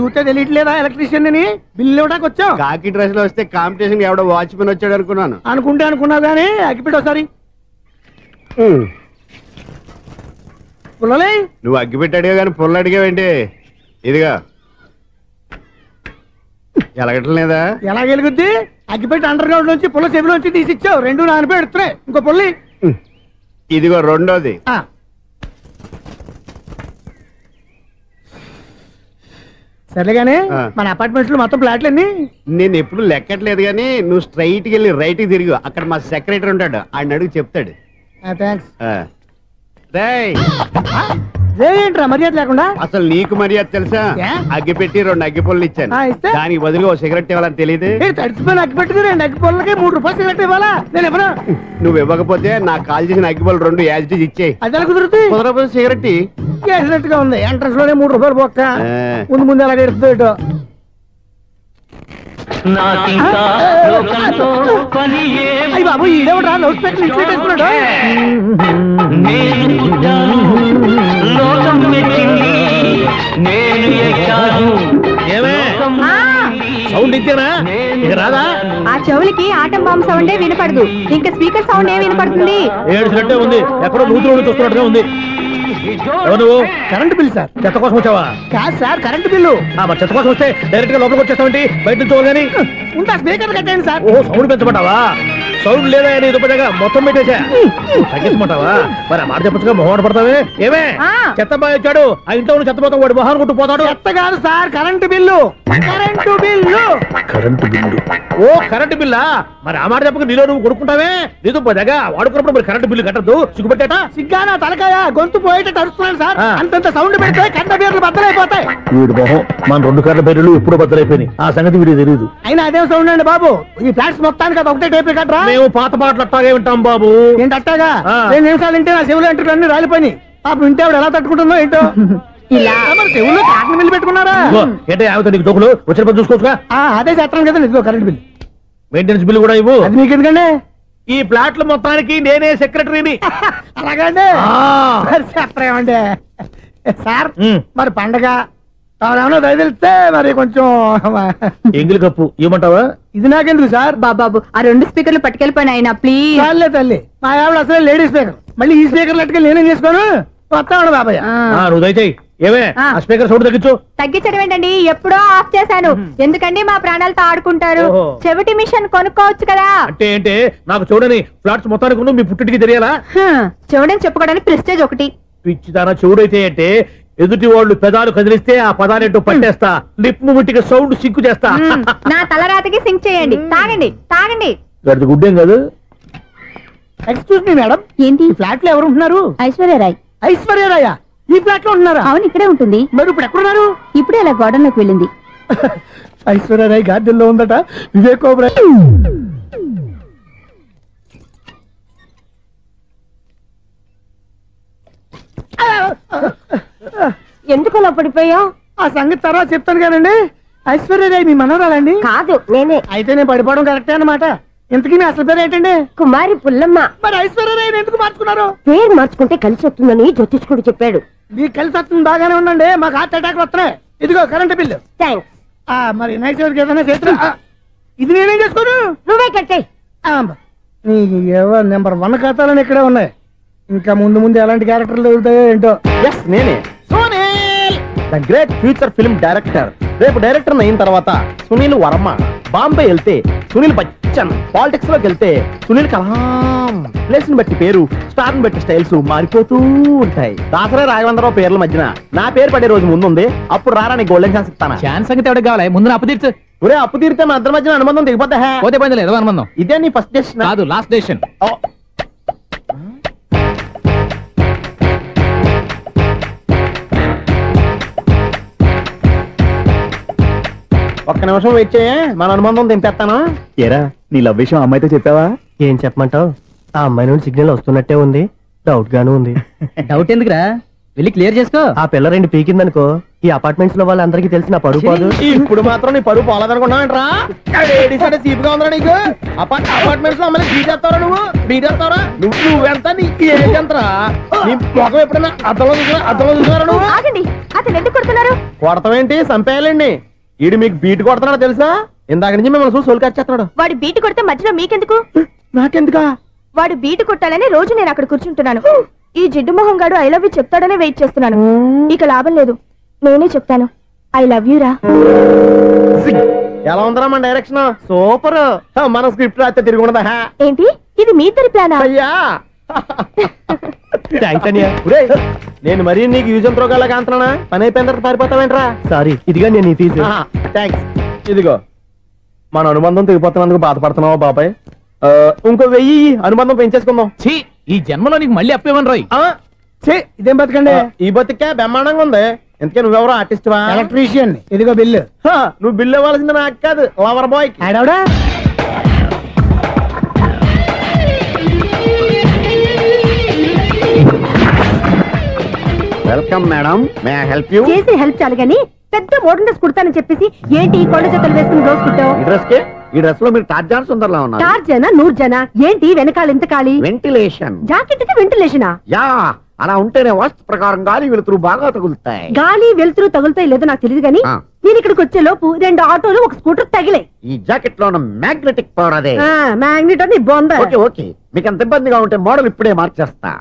చూస్తే తెలియట్లేదా ఎలక్ట్రీషియన్ అని? బిల్లు ఇవ్వడానికి వచ్చాం. కాకి డ్రెస్ లో వస్తే కాంపిటీషన్ ఎవడో వాచ్మెన్ వచ్చాడు అనుకున్నాను. అనుకున్నావు కానీ అగ్గిపెట్టి ఒకసారి. పుల్లలే, నువ్వు అగ్గిపెట్టి అడిగా కానీ పుల్ల అడిగావేంటి? ఇదిగా ఎలగటం లేదా? ఎలా వెలుగుద్ది? అగ్గిపెట్టి అండర్ గ్రౌండ్ నుంచి పుల్ల చెవిలోంచి తీసిచ్చావు. 2 నానబెట్టి ఎడుతున్నాయి. ఇంకో పుల్లి ఇదిగో రెండోది. సరేగానే మన అపార్ట్మెంట్స్ లో మొత్తం ఫ్లాట్లన్నీ నేను ఎప్పుడు లెక్కట్లేదు కానీ నువ్వు స్ట్రైట్ కి వెళ్ళి రైట్ కి తిరిగి అక్కడ మా సెక్రటరీ ఉంటాడు ఆయన అడుగు చెప్తాడు. థ్యాంక్స్. రేయ్, ఏంట్రా మర్యాద లేకుండా? అసలు నీకు మర్యాద తెలుసా? అగ్గి పెట్టి 2 అగ్గి పుల్లలు ఇచ్చాను, దానికి బదులుగా 1 సిగరెట్ ఇవ్వాలని తెలియదు. తడిచిపోయిన అగ్గి పెట్టి 2 అగ్గి పుల్లలకి 3 రూపాయలు సిగరెట్ ఇవ్వాలా? నేను ఇవ్వను. నువ్వు ఇవ్వకపోతే నాకు కాల్ చేసిన అగ్గి పుల్లలు 2 యాజిటీస్ ఇచ్చేయి. అది ఎలా కుదురుతుంది? కుదరకపోతే సిగరెట్ చేసినట్టుగా ఉంది. ఎంట్రన్స్ లోనే 3 రూపాయలు పోక్క ముందు ముందు అలాగే ఎడుతుంది. అయ్యి బాబు ఈడేవడా లౌడ్ స్పీకర్ ఇంట్లో వేసుకున్నాడు. సౌండ్ ఇచ్చానా ఇక రాదా? ఆ చెవులకి ఆటం బాంబు సౌండే వినపడదు, ఇంకా స్పీకర్ సౌండ్ ఏ వినపడుతుంది? ఏడుసినట్టే ఉంది, ఎక్కడో నూతులు చూస్తున్నట్టుగా ఉంది. నువ్వు కరెంట్ బిల్ సార్ చెత్త కోసం వచ్చావా? కాదు సార్, కరెంట్ బిల్లు. మరి చెత్త కోసం వస్తే డైరెక్ట్ గా లోపలికి వచ్చేస్తామంటే బయట నుంచి కానీ ఉంటా స్పీకర్ కట్టండి సార్. ఓ సౌండ్ పెంచమంటావా? సౌండ్ లేదా నీ దుప్పటగా మొత్తం పెట్టేసా తగ్గించమంటావా? మరి ఆ మాట చెప్పచ్చుగా మొహం పడతావే. ఏమే చెత్త బాగా వచ్చాడు, ఆ ఇంట్లో ఉన్న చెత్త పోతాం వాడు మొహాన్ కొట్టు పోతాడు. చెత్త కాదు sir, current bill. Current bill. Current bill. ఓ కరెంటు బిల్లా? మరి ఆ మాట చెప్పక నీలో నువ్వు కొడుకుంటావే. నీ దుప్పటగా వాడుకున్నప్పుడు మరి కరెంటు బిల్లు కట్టద్దు, సిగ్గుపెట్టాట. సిగ్గానా తలకాయ, గొంతు పోయేటట్టు అరుస్తున్నాను సార్. అంతంత సౌండ్ పెడితే కంట బీర్లు బద్దలైపోతాయి. వీడు మొహం మన 2 కర్ల బీర్లు ఎప్పుడో బద్దలైపోయినాయి, ఆ సంగతి వీడికి తెలియదు. అయినా అదేం సౌండ్ అండి బాబు? ఈ ఫ్లాట్స్ మొత్తానికి అది ఒకటే టేప్ కట్టరా? మేము పాత పాటలు అట్టాగే వింటాం బాబు. ఏంటి అట్టాగా? 2 నిమిషాలు వింటే నా చెవులు ఎంట్రులు అన్ని రాలిపోయి పాపం వింటే ఆవిడ ఎలా తట్టుకుంటుందో ఏంటో. ఇలా మరి చెవుల్లో కాటన్ బిల్లు పెట్టుకున్నారా? ఏంటో ఆమెతో నీకు జోకులు వచ్చిన పని చూసుకోవచ్చుగా. అదే చేస్తాను కదా ఇదిగో కరెంట్ బిల్. మెయింటెనెన్స్ బిల్లు కూడా ఇవ్వు. అది మీకు ఎందుకండి? ఈ ప్లాట్ల మొత్తానికి నేనే సెక్రటరీని. అలాగండి చెప్పరేమండి సార్. మరి పండగ ఏమన్నా దయదలిస్తే మరి కొంచెం ఎంగిలి కప్పు ఇవ్వమంటావా? ఇది నాకెందుకు సార్? బాబాబు ఆ 2 స్పీకర్లు పట్టుకెళ్ళిపోయిన ఆయన ప్లీజ్. చాలే తల్లి, మా ఆవిడ అసలే లేడీ స్పీకర్, మళ్ళీ ఈ స్పీకర్లు అట్టుకెళ్ళి నేనేం చేసుకోను. వస్తాడు బాబాయ్. నువ్వు దయచేయి. ఏమే ఆ స్పీకర్ సౌండ్ తగ్గించు. తగ్గించడం ఏంటండి, ఎప్పుడో ఆఫ్ చేశాను. ఎందుకండి మా ప్రాణాలతో ఆడుకుంటారు? చెవిటి మిషన్ కొనుక్కోవచ్చు కదా. అంటే ఏంటే నాకు చూడని ఫ్లాట్స్ మొత్తానికి మీ పుట్టింటికి తెలియాలా? చెవుడని చెప్పుకోవడానికి ప్రెస్టేజ్ ఒకటి. పిచ్చిదానా చెవుడైతే అంటే ఎదుటి వాళ్ళు పెదాలు కదిలిస్తే ఆ పదాలేంటో పట్టేస్తా, లిప్ ముట్టికి సౌండ్ సింకు చేస్తా. నా తలరాతకి సింక్ చేయండి. తాగండి తాగండి. గడిది గుడ్డేం కాదు. ఎక్స్క్యూజ్ మీ మేడం, ఏంటి ఫ్లాట్ లో ఎవరు ఉంటున్నారు? ఐశ్వర్యరాయ్. ఐశ్వర్యరాయ ఈ ఫ్లాట్ లో ఉంటున్నారా? అవును, ఇక్కడే ఉంటుంది. మరి ఇప్పుడు ఎక్కడున్నారు? ఇప్పుడే అలా గార్డెన్ లోకి వెళ్ళింది. ఐశ్వర్యరాయ్ గార్డెన్ లో ఉందట. వివేక్ ఓబరాయ్ ఎందుకు అలా పడిపోయా? ఆ సంగతి తర్వాత చెప్తాను కానండి. ఐశ్వర్యరాయ్ మీ మనవరాలండి? కాదు, నేనే. అయితే నేను పడిపోవడం కరెక్టే అన్నమాట. ఇంతకీ మీ అసలు పేరు ఏంటండి? కుమారి పుల్లమ్మ. మరి ఐశ్వర్యరాయ్ ఎందుకు మార్చుకున్నారు? పేరు మార్చుకుంటే కలిసి వస్తుందని జ్యోతిష్కుడు చెప్పాడు. మీకు కలిసి వస్తుంది, బాగానే ఉండండి. మాకు హార్ట్ అటాక్ వస్తున్నాయి. ఇదిగో కరెంట్ బిల్లు. థ్యాంక్స్. మరి నైట్ ఏదైనా చేస్తా. ఇది నేనేం చేసుకోను, నువ్వే కట్టే. నీకు నెంబర్ 1 ఖాతాలని ఇక్కడే ఉన్నాయి. ఇంకా ముందు ముందు ఎలాంటి క్యారెక్టర్లు దొరుకుతాయో ఏంటో. నేనే the great future film director. రేపు డైరెక్టర్ అయిన తర్వాత సునీల్ వర్మ. బాంబే వెళ్తే సునీల్ బచ్చన్, పాలిటిక్స్ లోకి వెళ్తే సునీల్ కలాం. ప్లేస్ ని బట్టి పేరు, స్టార్ ని బట్టి స్టైల్స్ మారిపోతూ ఉంటాయి. దాసరా రాఘవేంద్రరావు పేర్ల మధ్యన నా పేరు పడే రోజు ముందుంది. అప్పుడు రారా నీ గోల్డెన్ ఛాన్స్ ఇస్తానా? ఛాన్స్ సంగతి ఎవరికి కావాలి? ముందు అప్పు తీర్చు. ఒరే అప్పు తీరితే మన ఇద్దరి మధ్యన అనుబంధం దిగిపోతా. పోతే పోయింది లేదు అనుబంధం. ఇదే నీ ఫస్ట్ డెస్టినేషన్ కాదు, లాస్ట్ డెసిషన్. ఒక్క నిమిషం వెయిట్ చేయ, మన అనుబంధం దింపేస్తాను. ఏరా నీ లవ్ విషయం అమ్మాయితో చెప్పావా? ఏం చెప్పమంటావు? ఆ అమ్మాయి నుండి సిగ్నల్ వస్తున్నట్టే ఉంది, డౌట్ గాను ఉంది. డౌట్ ఎందుకురా, వెళ్ళి క్లియర్ చేసుకో. ఆ పిల్ల 2 పీకిందనుకో ఈ అపార్ట్మెంట్స్ లో వాళ్ళందరికీ తెలిసిన పరువు పోదు. ఇప్పుడు మాత్రం నీ పరువు పోలేదనుకున్నావంటరా? సీపుగా ఉందా నీకు? అపార్ట్మెంట్స్ లో అమ్మాయి బీటేస్తారా? నువ్వెంత నీకు ఏంటంతరా? నీ మొఖం ఎప్పుడైనా అర్థంలో చూసారా నువ్వు? అతను ఎందుకు కొడుతున్నారు? కొడతావేంటి, చంపేయాలండి. ఈడు మీకు బీట్ కొడుతున్నాడు తెలుసా? ఇందాక నుంచి మిమ్మల్ని చూసి సోల్కి వచ్చేస్తున్నాడు. వాడు బీటు కొడితే మధ్యలో మీకెందుకు? నాకెందుకా? వాడు బీటు కొట్టాలని రోజు నేను అక్కడ కూర్చుంటున్నాను. ఈ జిడ్డు మొహం గాడు ఐ లవ్ యూ చెప్తాడనే వెయిట్ చేస్తున్నాను. ఇక లాభం లేదు, నేనే చెప్తాను ఐ లవ్ యూ రా. ఎలా ఉందరా మన డైరెక్షన్? సూపర్. మన స్క్రిప్ట్ రాస్తే తిరిగి ఉండదా? ఏంటి ఇది మీ ఇద్దరి ప్లానా? అయ్యా నేను మరీ నీకు యూజ్ అంత రోగాలకు అంటున్నా పని అయిపోయిన తర్వాత పారిపోతావేంట్రా సారీ ఇదిగా నేను తీసు థ్యాంక్స్ ఇదిగో మన అనుబంధం తెగిపోతున్నందుకు బాధపడుతున్నావా బాబాయ్ ఇంకో 1000 అనుబంధం పెంచేసుకుందాం ఈ జన్మలో నీకు మళ్ళీ అప్పేమని రాయి ఇదేం బతకండి ఈ బతికే బ్రహ్మాండంగా ఉంది ఎందుకే నువ్వెవరో ఆర్టిస్ట్ వా ఎలక్ట్రీషియన్ ఇదిగో బిల్లు నువ్వు బిల్లు ఇవ్వాల్సింది నాకు కాదు లవర్ బాయ్ ఆడవడా welcome madam may I help you చేసి హెల్ప్ చాలు గాని పెద్ద మోడల్ డ్రెస్ కుడతానని చెప్పేసి ఏంటి కొండ జతలు వేసుకుని రోజు కుట్టావు ఈ డ్రెస్ కే ఈ డ్రెస్ లో మీరు టార్జాన్ సుందర్లా ఉన్నారు టార్జనా నూర్జనా ఏంటి వెనకాల ఎంత ఖాళీ వెంటిలేషన్ జాకెట్ కి వెంటిలేషనా యా అలా ఉంటేనే వాస్తు ప్రకారం గాలి వెలుతురు బాగా తగులుతాయి గాలి వెలుతురు తగులుతాయి లేదో నాకు తెలియదు గానీ నేను ఇక్కడికి వచ్చే లోపు 2 ఆటోలు ఒక స్కూటర్ తగిలే ఈ జాకెట్ లో ఉన్న మ్యాగ్నెటిక్ పవర్ అదే మ్యాగ్నెట్ అని బొంద ఓకే ఓకే మీకు అంత ఇబ్బందిగా ఉంటే మోడల్ ఇప్పుడే మార్చేస్తా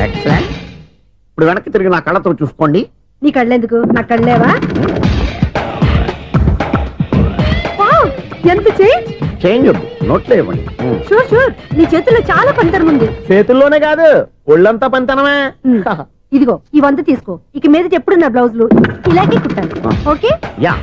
ఎక్సలెంట్ ఇప్పుడు వెనక్కి తిరిగి నా కళ్ళతో చూసుకోండి నీ కళ్ళెందుకు నా కళ్ళేవా ఎంత చేంజ్ చేంజ్ నోట్లో ఇవ్వండి షూర్ షూర్ నీ చేతుల్లో చాలా పంతరం ఉంది చేతుల్లోనే కాదు ఒళ్ళంతా పంతనమే ఇదిగో ఈ 100 తీసుకో ఇక మీద ఎప్పుడు నా బ్లౌజులు ఇలాగే కుట్టాను ఓకే యా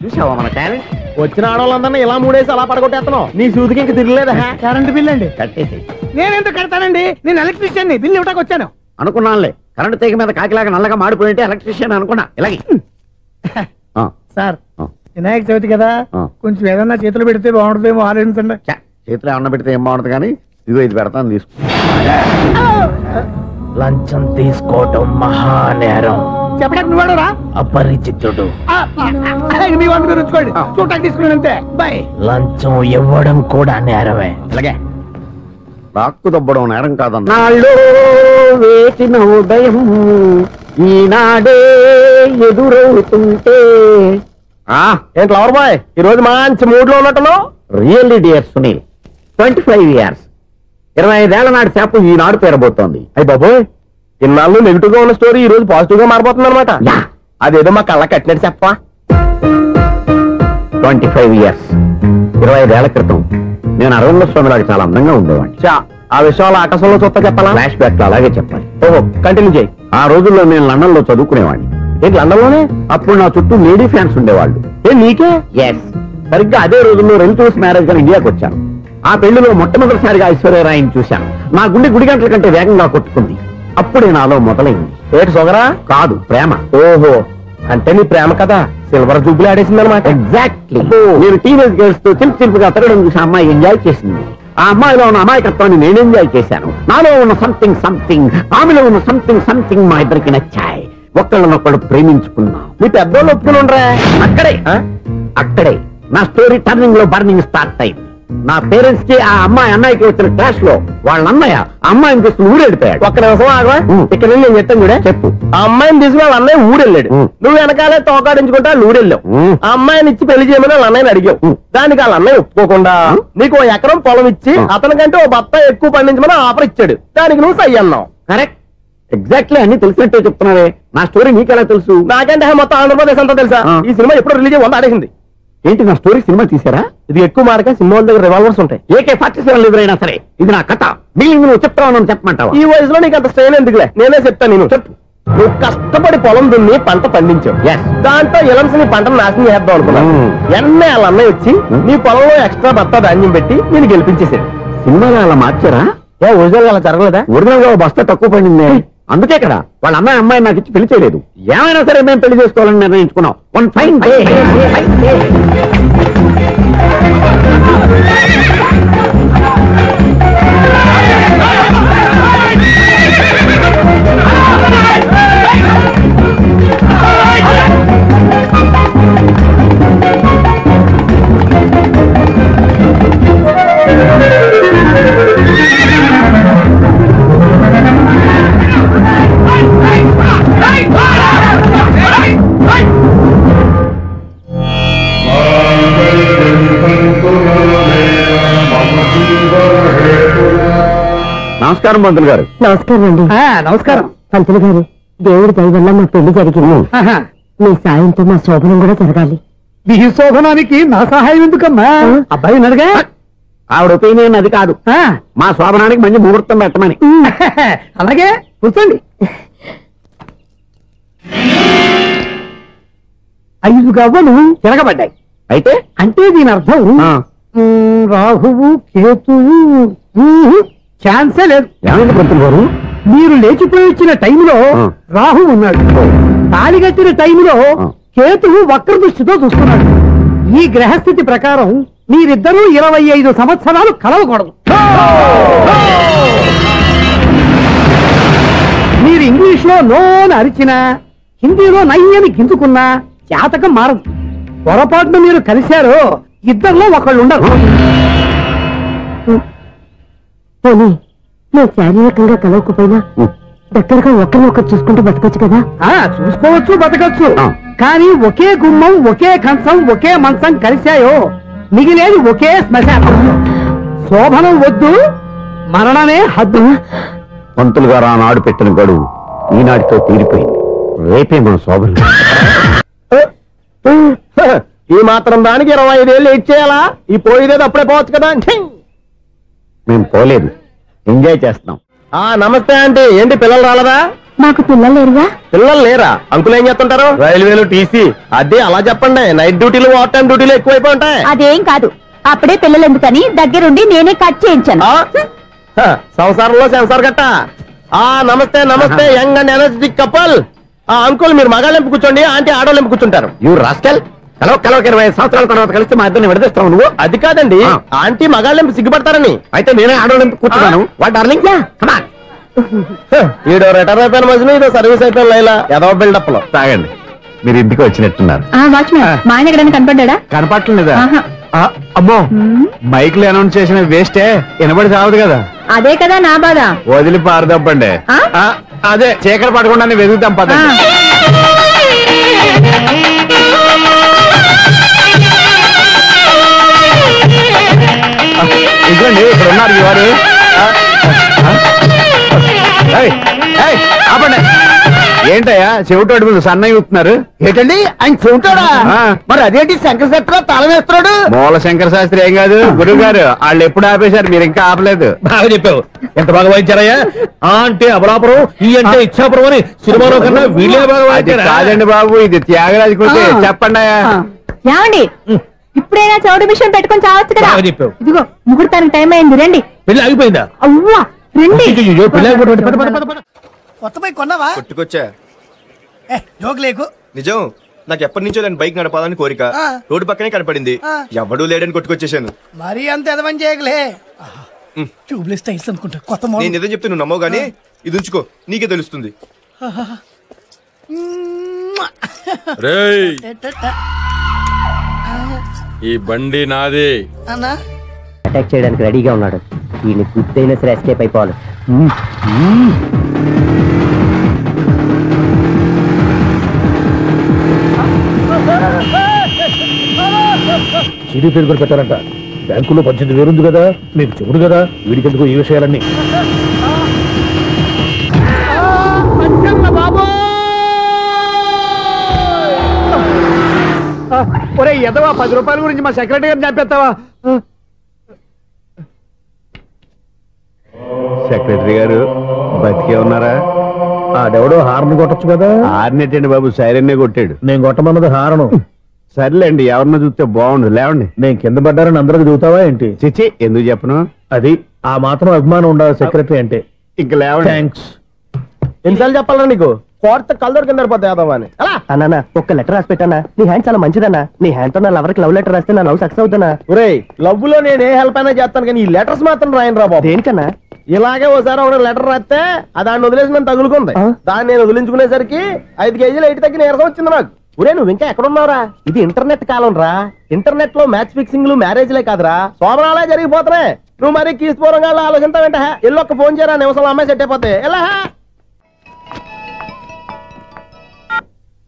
చూసావా మన టాలెంట్ వచ్చిన ఆడవాళ్ళందరినీ ఇలా మూడేసి అలా పడగొట్టేస్తున్నావు నీ సూదికి ఇంక తిరగలేదా కరెంట్ బిల్ అండి కట్టేసి నేనెందుకు కడతానండి నేను ఎలక్ట్రీషియన్ బిల్ ఇవ్వడానికి వచ్చాను అనుకున్నానులే కరెంట్ తీగ మీద కాకిలాగా నల్లగా మాడిపోయింటే ఎలక్ట్రీషియన్ అనుకున్నా ఇలాగే సార్ వినాయక చవితి కదా కొంచెం ఏదన్నా చేతులు పెడితే బాగుంటుందేమో ఆలోచించండి చేతిలో అన్న పెడితే ఏం బాగుంటుంది కానీ ఇదిగో ఇది పెడతాను తీసుకో లంచం తీసుకోవటం మహానేరం చెప్పడానికి నువ్వాడరా అపరిచితుడు మీ 100 మీరు ఉంచుకోండి చూడటానికి తీసుకున్నాను అంతే బాయ్ లంచం ఇవ్వడం కూడా నేరమే ఇలాగే రాక్కు దబ్బడం నేరం కాదన్నా వేసిన ఉదయం ఈనాడే ఎదురవుతుంటే ఏంటి లవర్ బాయ్ ఈ రోజు మంచి మూడ్ లో ఉన్నట్టున్నావు రియల్లీ డియర్ సునీల్ 25 years 25 ఏళ్ల నాటి చేప ఈనాడు పేరబోతోంది అయ్యి బాబోయ్ ఇన్నాళ్ళు నెగిటివ్ గా ఉన్న స్టోరీ ఈ రోజు పాజిటివ్ గా మారిపోతుంది అనమాట అదేదో మా కళ్ళ కట్టినట్టు చెప్పా 25 years 25 ఏళ్ల క్రితం నేను అరవింద స్వామిలాగా చాలా అందంగా ఉండేవాడిని ఆ విషయాలు ఆకాశంలో చూస్తా చెప్పాలా ఫ్లాష్ బ్యాక్ లో అలాగే చెప్పాలి ఓహో కంటిన్యూ చేయి ఆ రోజుల్లో నేను లండన్ లో చదువుకునేవాడిని ఏంటి లండన్ లోనే అప్పుడు నా చుట్టూ లేడీ ఫ్యాన్స్ ఉండేవాళ్ళు నీకే ఎస్ సరిగ్గా అదే రోజుల్లో రిలేటివ్స్ మ్యారేజ్ గా ఇండియాకి వచ్చాను ఆ పెళ్లిలో మొట్టమొదటిసారిగా ఐశ్వర్యరాయని చూశాను నా గుండె గుడి గంటల కంటే వేగంగా కొట్టుకుంది అప్పుడే నాలో మొదలైంది ఏటి సొగరా కాదు ప్రేమ ఓహో అంటే నీ ప్రేమ కదా సిల్వర్ జూబ్లీ ఆడేసింది అనమాట ఎగ్జాక్ట్లీ నేను టీనేజ్ గర్ల్స్ తో చిలుపుగా తిరగడం చూసి అమ్మాయి ఎంజాయ్ చేసింది ఆ అమ్మాయిలో ఉన్న అమాయకత్వాన్ని నేను ఎంజాయ్ చేశాను నాలో ఉన్న సంథింగ్ ఆమెలో ఉన్న సంథింగ్ మా ఇద్దరికి నచ్చాయి ఒక్కళ్ళనొక్కడు ప్రేమించుకున్నాం మీ పెద్దోళ్ళు ఒప్పుకుని ఉండరా అక్కడే నా స్టోరీ టర్నింగ్ లో బర్నింగ్ స్టార్ట్ అయింది నా పేరెంట్స్ కి ఆ అమ్మాయి అన్నయ్యకి వచ్చిన క్లాష్ లో వాళ్ళ అన్నయ్య అమ్మాయిని తీసుకుని ఊరెళ్ళిపోయాడు ఒక్క నిమిషం ఆగవా ఇక్కడ నేను చెప్తాను కూడా చెప్పు ఆ అమ్మాయిని తీసుకుని వాళ్ళ అన్నయ్య ఊరెళ్ళాడు నువ్వు వెనకాలే తోకాడించుకుంటా ఊరెళ్ళావు ఆ అమ్మాయిని ఇచ్చి పెళ్లి చేయమని వాళ్ళ అన్నయ్యని అడిగావు దానికి వాళ్ళ అన్నయ్య ఒప్పుకోకుండా నీకు 1 ఎకరం పొలం ఇచ్చి అతనికంటే ఓ బత్త ఎక్కువ పండించమని ఆఫర్ ఇచ్చాడు దానికి నువ్వు సై అన్నావు కరెక్ట్ ఎగ్జాక్ట్లీ అన్ని తెలిసినట్టే చెప్తున్నావే నా స్టోరీ నీకెలా తెలుసు నాకంటే మొత్తం ఆంధ్రప్రదేశ్ అంతా తెలుసా ఈ సినిమా ఎప్పుడు రిలీజ్ 100 ఆడేసింది ఏంటి నా స్టోరీ సినిమా తీసారా ఇది ఎక్కువ మారక సినిమా దగ్గర రివాల్వర్స్ ఉంటాయి AK-47 ఎదురైనా సరే ఇది నా కథ బిల్లింగ్ నువ్వు చెప్తావు చెప్పమంటావా ఈ వయసులో నీకు అంత స్ట్రెయిన్ ఎందుకులే నేనే చెప్తాను నేను చెప్పు నువ్వు కష్టపడి పొలం దున్ని పంట పండించావు దాంతో ఎలమ్స్ నీ పంటను నాశనం చేద్దాం అనుకున్నావు ఎన్నే వాళ్ళ అన్నయ్య వచ్చి నీ పొలంలో ఎక్స్ట్రా బత్తా ధాన్యం పెట్టి నేను గెలిపించేసాడు సినిమాలో అలా మార్చారా ఒరిజినల్ అలా జరగలేదా ఒరిజినల్ గా బస్తా తక్కువ పడింది అందుకే కదా వాళ్ళ అమ్మాయి నాకు ఇచ్చి పెళ్లి చేయలేదు ఏమైనా సరే మేము పెళ్లి చేసుకోవాలని నిర్ణయించుకున్నాం వన్ ఫైన్ డే నమస్కారం పంతులు గారు. నమస్కారం అండి. నమస్కారం పంతులు గారు. దేవుడి దయ వల్ల మా పెళ్లి జరిగింది. మీ సాయంతో మా శోభనం కూడా జరగాలి. నీ శోభనానికి నా సహాయం ఎందుకమ్మా? అబ్బాయి అడగా ఆవిడ ఒపీనియన్ అది కాదు, మా శోభనానికి మంచి ముహూర్తం పెట్టమని. అలాగే కూర్చోండి. 5 గవ్వలు తిరగబడ్డాయి. అయితే అంటే దీని అర్థం రాహువు కేతువు ఛాన్సే లేదు. ఏమైంది పంతులు గారు? మీరు లేచిపోయి వచ్చిన టైంలో రాహు ఉన్నాడు, తాళిగట్టిన టైంలో కేతువు వక్ర దృష్టితో చూస్తున్నాడు. ఈ గ్రహస్థితి ప్రకారం మీరిద్దరూ 25 సంవత్సరాలు కలవకూడదు. మీరు ఇంగ్లీష్ లో నోని అరిచినా, హిందీలో నయ్యని గింజుకున్నా జాతకం మారదు. పొరపాటున మీరు కలిశారో ఇద్దరిలో ఒకళ్ళు ఉండరు. పోనీ మేము శారీరకంగా కలవకపోయినా దగ్గరగా ఒకరినొకరు చూసుకుంటూ బతకొచ్చు కదా? చూసుకోవచ్చు, బతకచ్చు. కానీ ఒకే గుమ్మం, ఒకే కంచం, ఒకే మంచం కలిశాయో మిగిలేది ఒకే శ్మశానం. శోభనం వద్దు, మరణమే హద్దు. పంతులు గారు ఆనాడు పెట్టిన గడువు ఈనాటితో తీరిపోయింది. రేపే మన శోభనం. ఈ మాత్రం దానికి 25 ఏళ్ళు ఇచ్చేయాలా? ఈ పోయేదేది అప్పుడే పోవచ్చు కదా. మేము పోలేదు, ఎంజాయ్ చేస్తున్నాం. నమస్తే ఆంటీ. ఏంటి పిల్లలు రాలదా? మాకు పిల్లలు లేరుగా. పిల్లలు లేరా? అంకులు ఏం చేస్తుంటారు? రైల్వేలు టీసీ. అదే అలా చెప్పండి. నైట్ డ్యూటీలు, ఓవర్ టైం డ్యూటీలు ఎక్కువైపోయి ఉంటాయి. అదేం కాదు, అప్పుడే పిల్లలు ఎందుకని దగ్గరుండి నేనే కట్ చేయించాను. సంసారంలో సెన్సార్ గట్ట. నమస్తే నమస్తే, young and energetic couple. Uncle మీరు మగాళ్ళెంపు కూర్చోండి, ఆంటీ ఆడోళ్ళెంపు కూర్చుంటారు. యూ రాస్కెల్, కలవక 20 సంవత్సరాల తర్వాత కలిస్తే మా ఇద్దరిని విడదీస్తావు నువ్వు. అది కాదండి, ఆంటీ మగాళ్ళెంపు సిగ్గుపడతారని. అయితే నేనే ఆడోళ్ళెంపు కూర్చున్నాను. వాట్ డార్లింగ్, ఈడో రిటైర్ అయిపోయిన మధ్యలో ఇదో సర్వీస్ అయిపోయిన లైలా ఏదో బిల్డప్ లో. తాగండి, మీరు ఇంటికి వచ్చినట్టున్నారు. వాచ్మెన్ మా ఆయన ఎక్కడైనా కనపడ్డా? కనపడలేదా? అమ్మో, మైక్ లో అనౌన్స్ చేసిన వేస్టే, వినబడి చావదు కదా. అదే కదా నా బాధ. వదిలి పారదప్పండి. అదే చీకటి పడకుండా వెతుకుతాం పదండి. ఇదండి ఇక్కడ ఉన్నారు ఈ వారు. ఆపండి. ఏంటయ్యా చెవిటోడు మీరు సన్నయ్య అవుతున్నారు? ఏంటండి ఆయన చెబుతాడా? మరి అదేంటి శంకర శాస్త్రి తాళం వేస్తున్నాడు? మూల శంకర శాస్త్రి ఏం కాదు, గురువు గారు వాళ్ళు ఎప్పుడు ఆపేశారు, మీరు ఇంకా ఆపలేదు. బాగా చెప్పావు, ఎంత బాగా వాయించారయ్యా. అంటే అబలాపురం, ఈ అంటే ఇచ్చాపురం అని సినిమాలో కన్నా వీళ్ళే బాగా వాయించారు. కాదండి బాబు, ఇది త్యాగరాజు కృతి. చెప్పండి అయ్యా. ఏమండి, ఇప్పుడైనా చౌడు విషయం పెట్టుకొని చావచ్చు కదా. చెప్పావు. ఇదిగో ముహూర్తానికి టైం అయింది, రండి. పెళ్లి ఆగిపోయిందా? అవ్వా రండి. కొత్త బైక్ కొన్నావా? కొట్టుకొచ్చా. జోక్ లేకు. నిజం, నాకు ఎప్పటి నుంచో దాని బైక్ నడపాలని కోరిక. రోడ్డు పక్కనే కనపడింది, ఎవడూ లేడని కొట్టుకొచ్చేసాను. మరీ అంత ఎదవని చేయగలే. ట్యూబ్లెస్ టైర్స్ అనుకుంటా కొత్త మోడల్. నేను ఏదో చెప్తే నువ్వు నమ్మవు గానీ ఇది ఉంచుకో, నీకే తెలుస్తుంది. రేయ్, ఈ బండి నాదే. అటాక్ చేయడానికి రెడీగా ఉన్నాడు. వీడిని గుద్దైనా సరే ఎస్కేప్ అయిపోవాలి. సిడీ పేరు కూడా పెట్టారంట. బ్యాంకులో 18,000 ఉంది కదా, మీకు చెబుడు కదా, వీడికెందుకు ఈ విషయాలన్నీ. ఒరే ఎదవా, 10 రూపాయల గురించి మా సెక్రటరీ గారిని చంపేస్తావా? సెక్రటరీ గారు బతికే ఉన్నారా? ఆడెవడో హార్న్ కొట్టచ్చు కదా. హార్న్ ఏంటండి బాబు, సైరన్నే కొట్టాడు. నేను కొట్టమన్నది హారను. సర్లేండి, ఎవరినో చూస్తే బాగుండు. లేవండి. నేను కింద పడ్డారని అందరికి చూతావా ఏంటి? చిచ్చి, ఎందుకు చెప్పను? అది ఆ మాత్రం అభిమానం ఉండాలి సెక్రటరీ అంటే. ఇంక లేవండి. థ్యాంక్స్. ఎన్నిసార్లు చెప్పాలా నీకు? కోర్త కళ్ళదొర కింద పడిపోతాయి యాదవ్ అని. అన్నా ఒక్క లెటర్ రాసి పెట్టానా? నీ హ్యాండ్ చాలా మంచిదన్నా. నీ హ్యాండ్ తో నా లవర్కి లవ్ లెటర్ రాస్తే నా లవ్ సక్సెస్ అవుతానా? ఒరే, లవ్ లో నేను ఏ హెల్ప్ అయినా చేస్తాను, కానీ ఈ లెటర్స్ మాత్రం రాయను రా బాబు. దేనికన్నా? ఇలాగే ఓసారి ఒక లెటర్ రాస్తే దాన్ని వదిలేసి నన్ను తగులుకుంది. దాన్ని నేను వదిలించుకునేసరికి 5 కేజీలు 8 తగ్గి నీరసం వచ్చింది నాకు. ఒరే, నువ్వు ఇంకా ఎక్కడున్నావురా? ఇది ఇంటర్నెట్ కాలం రా. ఇంటర్నెట్ లో మ్యాచ్ ఫిక్సింగ్లు, మ్యారేజ్లే కాదురా, శోభనాలే జరిగిపోతున్నాయి. నువ్వు మరి కీస్పూరంగా ఆలోచించావంటే ఎల్లు ఒక్క ఫోన్ చేయరా, నిమిషంలో అమ్మాయి సెట్ అయిపోతే. ఎలా?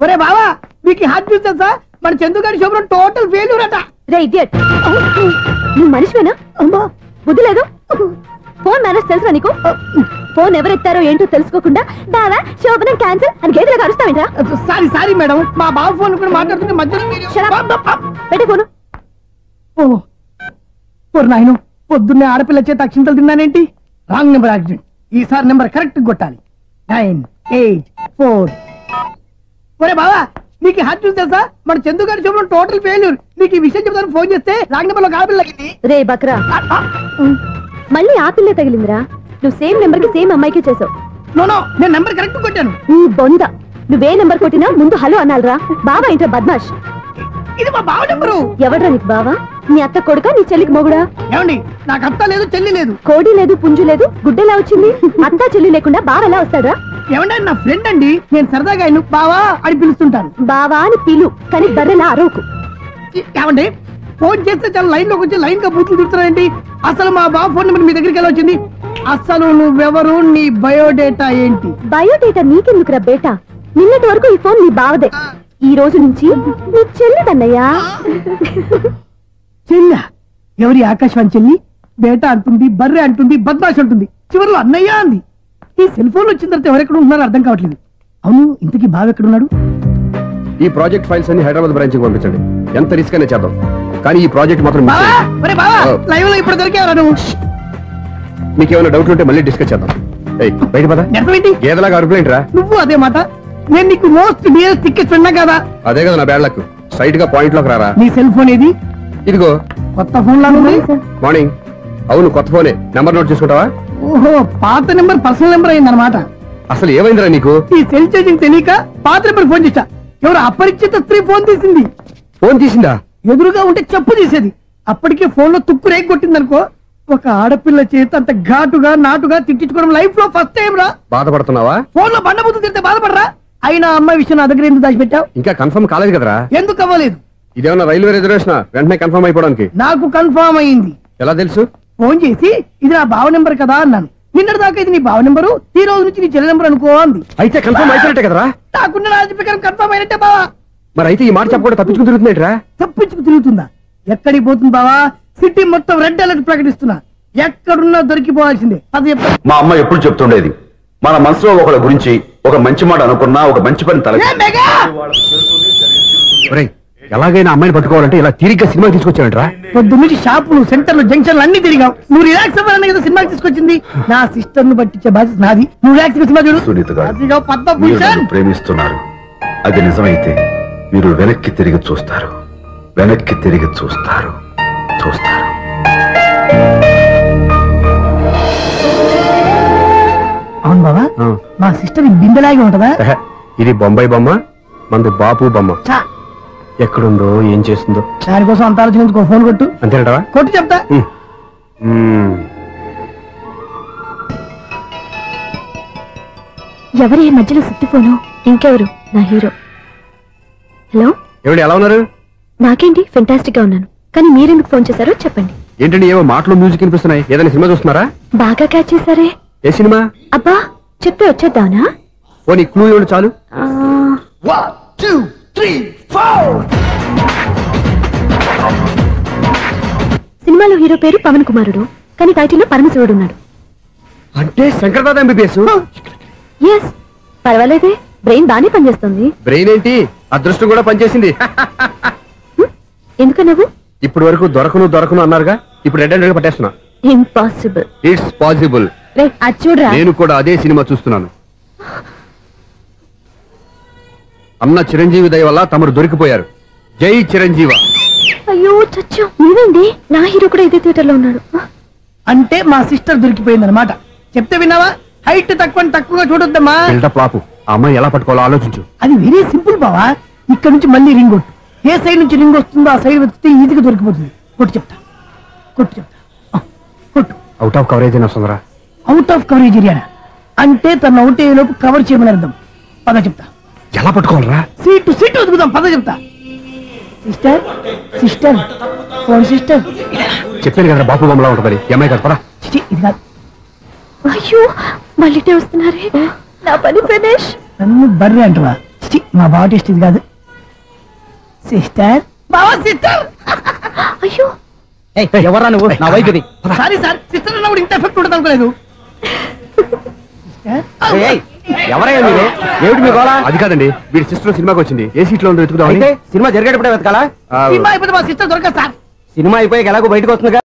ఒరే బావా, మీకు హాట్ చూస్తా సార్, మన చందుగారి శుభ్రం టోటల్ ఫెయిల్యూర్ అట. రే ఇడియట్, నువ్వు మనిషివేనా? అమ్మా బుద్ధి లేదు. ఫోన్ మేనేజ్ తెలుసా నీకు? ఫోన్ ఎవరెత్తారో ఏంటో తెలుసుకోకుండా బావా శోభనం క్యాన్సిల్ అని గేదెలకు అరుస్తావేంట్రా? సారీ మేడం, మా బాబు ఫోన్ కూడా మాట్లాడుతుంటే మధ్యలో పెట్టే ఫోను. ఓ నాయను, పొద్దున్నే ఆడపిల్ల చేత అక్షింతలు తిన్నానేంటి? Wrong number accident. ఈసారి నెంబర్ కరెక్ట్ కొట్టాలి. 984. ఒరే బావా, నీకు హార్ట్ చూసి తెలుసా? మన చందు గారి చూపడం టోటల్ ఫెయిల్యూర్. నీకు ఈ విషయం చెప్తాను ఫోన్ చేస్తే రాంగ్ నెంబర్ లో ఆడపిల్ల తగ్గింది. రే బక్రా, మళ్ళీ ఆ పిల్ల తగిలిందిరా. నువ్వు సేమ్ నెంబర్ కి సేమ్ అమ్మాయికి చేసావు. నో నేను నెంబర్ కరెక్ట్ కొట్టాను. నీ బొంద, నువ్వే నెంబర్ కొట్టినా ముందు హలో అనాలిరా. బావా ఏంటో బద్మాష్. ఇది మా బావ నెంబరు. ఎవడ్రా నీకు బావా? నీ అత్త కొడుక, నీ చెల్లికి మొగుడా? ఏమండి, నాకు అత్త లేదు, చెల్లి లేదు. కోడి లేదు, పుంజు లేదు, గుడ్డెలా వచ్చింది? అత్త చెల్లి లేకుండా బావ ఎలా వస్తాడా? ఏమంటే నా ఫ్రెండ్ అండి, నేను సరదాగా ఆయన బావా అని పిలుస్తుంటాను. బావా అని పిలు, కానీ బర్రెలా అరవకు. ఏమండి, ఫోన్ చేస్తే చాలా లైన్ లోకి వచ్చి లైన్ గా బూతులు తిడుతున్నాయండి. అసలు మా బావ ఫోన్ నెంబర్ మీ దగ్గరికి ఎలా వచ్చింది? అసలు నువ్వెవరు, నీ బయోడేటా ఏంటి? బయోడేటా నీకెందుకురా బేటా? నిన్నటి వరకు ఈ ఫోన్ నీ బావదే, ఈ రోజు నుంచి నీ చెల్లిదన్నయ్యా. చెల్లి? ఎవరి ఆకాశవాణి చెల్లి? బేటా అంటుంది, బర్రె అంటుంది, బద్మాష్ అంటుంది, చివరిలో అన్నయ్య అంది. ఈ సెల్ ఫోన్ వచ్చిన తర్వాత ఎవరెక్కడ ఉన్నారో అర్థం కావట్లేదు. అవును, ఇంతకీ బావ ఎక్కడున్నాడు? ఈ ప్రాజెక్ట్ ఫైల్స్ అన్ని హైదరాబాద్ బ్రాంచ్ కి పంపించండి. ఎంత రిస్క్ అనే చేద్దాం, కానీ ఈ ప్రాజెక్ట్ మాత్రం లైవ్ లో ఇప్పుడు దొరికేవరా నువ్వు? మీకేమైనా డౌట్ ఉంటే మళ్ళీ డిస్కస్ చేద్దాం. బయట పద. ఏదలాగా అరుపులేంట్రా? నువ్వు అదే మాట. నేను నీకు మోస్ట్ డియరెస్ట్ టికెట్ ఉన్నా కదా? అదే కదా నా బ్యాడ్ లక్. స్ట్రైట్ గా పాయింట్ లోకి రారా. నీ సెల్ ఫోన్ ఏది? ఇదిగో. కొత్త ఫోన్ లాగా ఉంది. మార్నింగ్. అవును, కొత్త ఫోనే. నెంబర్ నోట్ చేసుకుంటావా? ఓహో, పాత నెంబర్ పర్సనల్ నెంబర్ అయిందన్నమాట. అసలు ఏమైందిరా నీకు? ఈ సెల్ ఛార్జింగ్ తెలియక పాత నెంబర్ ఫోన్ చేశా. ఎవరు అపరిచిత స్త్రీ ఫోన్ తీసింది. ఫోన్ తీసిందా? ఎదురుగా ఉంటే చెప్పు తీసేది. అప్పటికే ఫోన్ లో తుక్కు రేగి కొట్టిందనుకో. ఒక ఆడపిల్ల చేత అంత ఘాటుగా నాటుగా తిట్టించుకోవడం లైఫ్ లో ఫస్ట్ టైం రా. బాధపడుతున్నావా? ఫోన్ లో బండబుద్ధి తిరితే బాధపడరా? అయినా అమ్మాయి విషయం నా దగ్గర ఎందుకు దాచిపెట్టావు? ఇంకా కన్ఫర్మ్ కాలేదు కదరా. ఎందుకు అవ్వలేదు? ఇదేమన్నా రైల్వే రిజర్వేషన్? వెంటనే కన్ఫర్మ్ అయిపోవడానికి. నాకు కన్ఫర్మ్ అయింది. ఎలా తెలుసు? ఫోన్ చేసి ఇది నా బావ నెంబర్ కదా అన్నాను. నిన్నటి దాకా ఇది నీ బావ నెంబరు, ఈ రోజు నుంచి నీ చెల్లి నెంబర్ అనుకో అంది. అయితే కన్ఫర్మ్ అయిపోయినట్టే కదరా? నాకున్న రాజు ప్రకారం కన్ఫర్మ్ అయినట్టే బావా. మరి అయితే ఈ మాట చెప్పకుండా తప్పించుకు తిరుగుతున్నట్రా? తప్పించుకు తిరుగుతుందా? ఎక్కడికి పోతుంది బావా? సిటీ మొత్తం రెడ్ అలర్ట్ ప్రకటిస్తున్నా. ఎక్కడున్నా దొరికిపోవాల్సిందే. అది మా అమ్మ ఎప్పుడు చెప్తుండేది, మన మనసులో ఒకళ్ళ గురించి ఒక మంచి మాట అనుకున్నా ఒక మంచి పని తల. ఎలాగైనా అమ్మాయిని పట్టుకోవాలంటే ఇలా తీరిగ్గా సినిమా తీసుకొచ్చావంట్రా? పొద్దు నుంచి షాపులు, సెంటర్లు, జంక్షన్లు అన్ని తిరిగావు. నువ్వు రిలాక్స్ అవ్వాలనే కదా సినిమా తీసుకొచ్చింది. నా సిస్టర్ ను పట్టించే బాధ్యత నాది. నువ్వు రిలాక్స్ సినిమా చూడు. సునీత గారు, మీరు నన్ను ప్రేమిస్తున్నారు. అది నిజమైతే మీరు వెనక్కి తిరిగి చూస్తారు, వెనక్కి తిరిగి చూస్తారు, చూస్తారు. అవును బాబా, మా సిస్టర్ బిందెలాగే ఉంటదా? ఇది బొంబాయి బొమ్మ, మంది బాపు బొమ్మ. ఎక్కడుందో ఏం చేస్తుందో దానికోసం అంత ఆలోచించుకో. ఫోన్ కొట్టు. అంతేనటవా? కొట్టు చెప్తా. ఎవరి మధ్యలో సుత్తి ఫోను? ఇంకెవరు? నా హీరో. హలో, ఎవడు ఎలా ఉన్నారు? నాకేంటి, ఫెంటాస్టిక్ గా ఉన్నాను. కానీ మీరెందుకు ఫోన్ చేశారో చెప్పండి. ఏంటండి ఏవో మాటలు మ్యూజిక్ వినిపిస్తున్నాయి? ఏదైనా సినిమా చూస్తున్నారా? బాగా క్యాచ్ చేశారే. ఏ సినిమా? అబ్బా, చెప్తే వచ్చేద్దానా? పోనీ క్లూ ఇవ్వండి చాలు. 1 2 3 4. సినిమాలో హీరో పేరు పవన్ కుమారుడు, కానీ టైటిల్లో పరమశివుడు ఉన్నాడు. అంటే శంకర్దాద ఎంబీబీఎస్. ఎస్, పర్వాలేదే, బ్రెయిన్ బానే పనిచేస్తుంది. బ్రెయిన్ ఏంటి, అదృష్టం కూడా పనిచేసింది. ఎందుకన్నావు? ఇప్పటి వరకు దొరకను అన్నారుగా, ఇప్పుడు రెడ్ హ్యాండెడ్ గా పట్టేస్తున్నా. ఇంపాసిబుల్. It's possible. అది చూడరా. నేను కూడా అదే సినిమా చూస్తున్నాను. అన్న చిరంజీవి దయ వల్ల తమరు దొరికిపోయారు. జై చిరంజీవ. అయ్యో చచ్చో, నీవేంటి? నా హీరో కూడా ఇదే థియేటర్ లో ఉన్నాడు. అంటే మా సిస్టర్ దొరికిపోయింది అనమాట. చెప్తే విన్నావా? హైట్ తక్కువగా చూడొద్దమ్మా. బిల్డప్ లాపు. ఆ అమ్మాయి ఎలా పట్టుకోవాలో ఆలోచించు. అది వెరీ సింపుల్ బావా. ఇక్కడ నుంచి మళ్ళీ రింగ్ కొట్టు. ఏ సైడ్ నుంచి రింగ్ వస్తుందో ఆ సైడ్ వెతికితే ఈజీగా దొరికిపోతుంది. కొట్టు చెప్తా. కొట్టు. అవుట్ ఆఫ్ కవరేజ్ అని వస్తుందిరా. అవుట్ ఆఫ్ కవరేజ్ ఏరియా అంటే తన అవుట్ అయ్యే లోపు కవర్ చేయమని అర్థం. పద చెప్తా. ఎలా పట్టుకోవాలరా? సీటు వదుకుదాం. పద చెప్తా. Sister phone sister. చెప్పాను కదా బాపు బొమ్మలా ఉంటుందని. అమ్మాయి కదా, పదా. ఇది కాదు. అయ్యో, మళ్ళీ వస్తున్నారే. నా పని ఫినిష్. నన్ను బర్రె అంటవా? మా బావ టేస్ట్ ఇది కాదు. సిస్టర్, బావా సిస్టర్. అయ్యో, ఎవరా నువ్వు? నా వైపు. సారీ సార్, సిస్టర్ అన్నప్పుడు ఇంత ఎఫెక్ట్ ఉంటుంది అనుకోలేదు. ఎవరయ్యా మీరు? ఏమిటి మీ గోళ? అది కాదండి, వీడి సిస్టర్ సినిమాకి వచ్చింది. ఏ సీట్ లో ఉందో వెతుకుదాం. సినిమా జరిగేటప్పుడే వెతకాలా? సినిమా అయిపోతే మా సిస్టర్ దొరకదు సార్. సినిమా అయిపోయి ఎలాగో బయటకు వస్తుందిగా.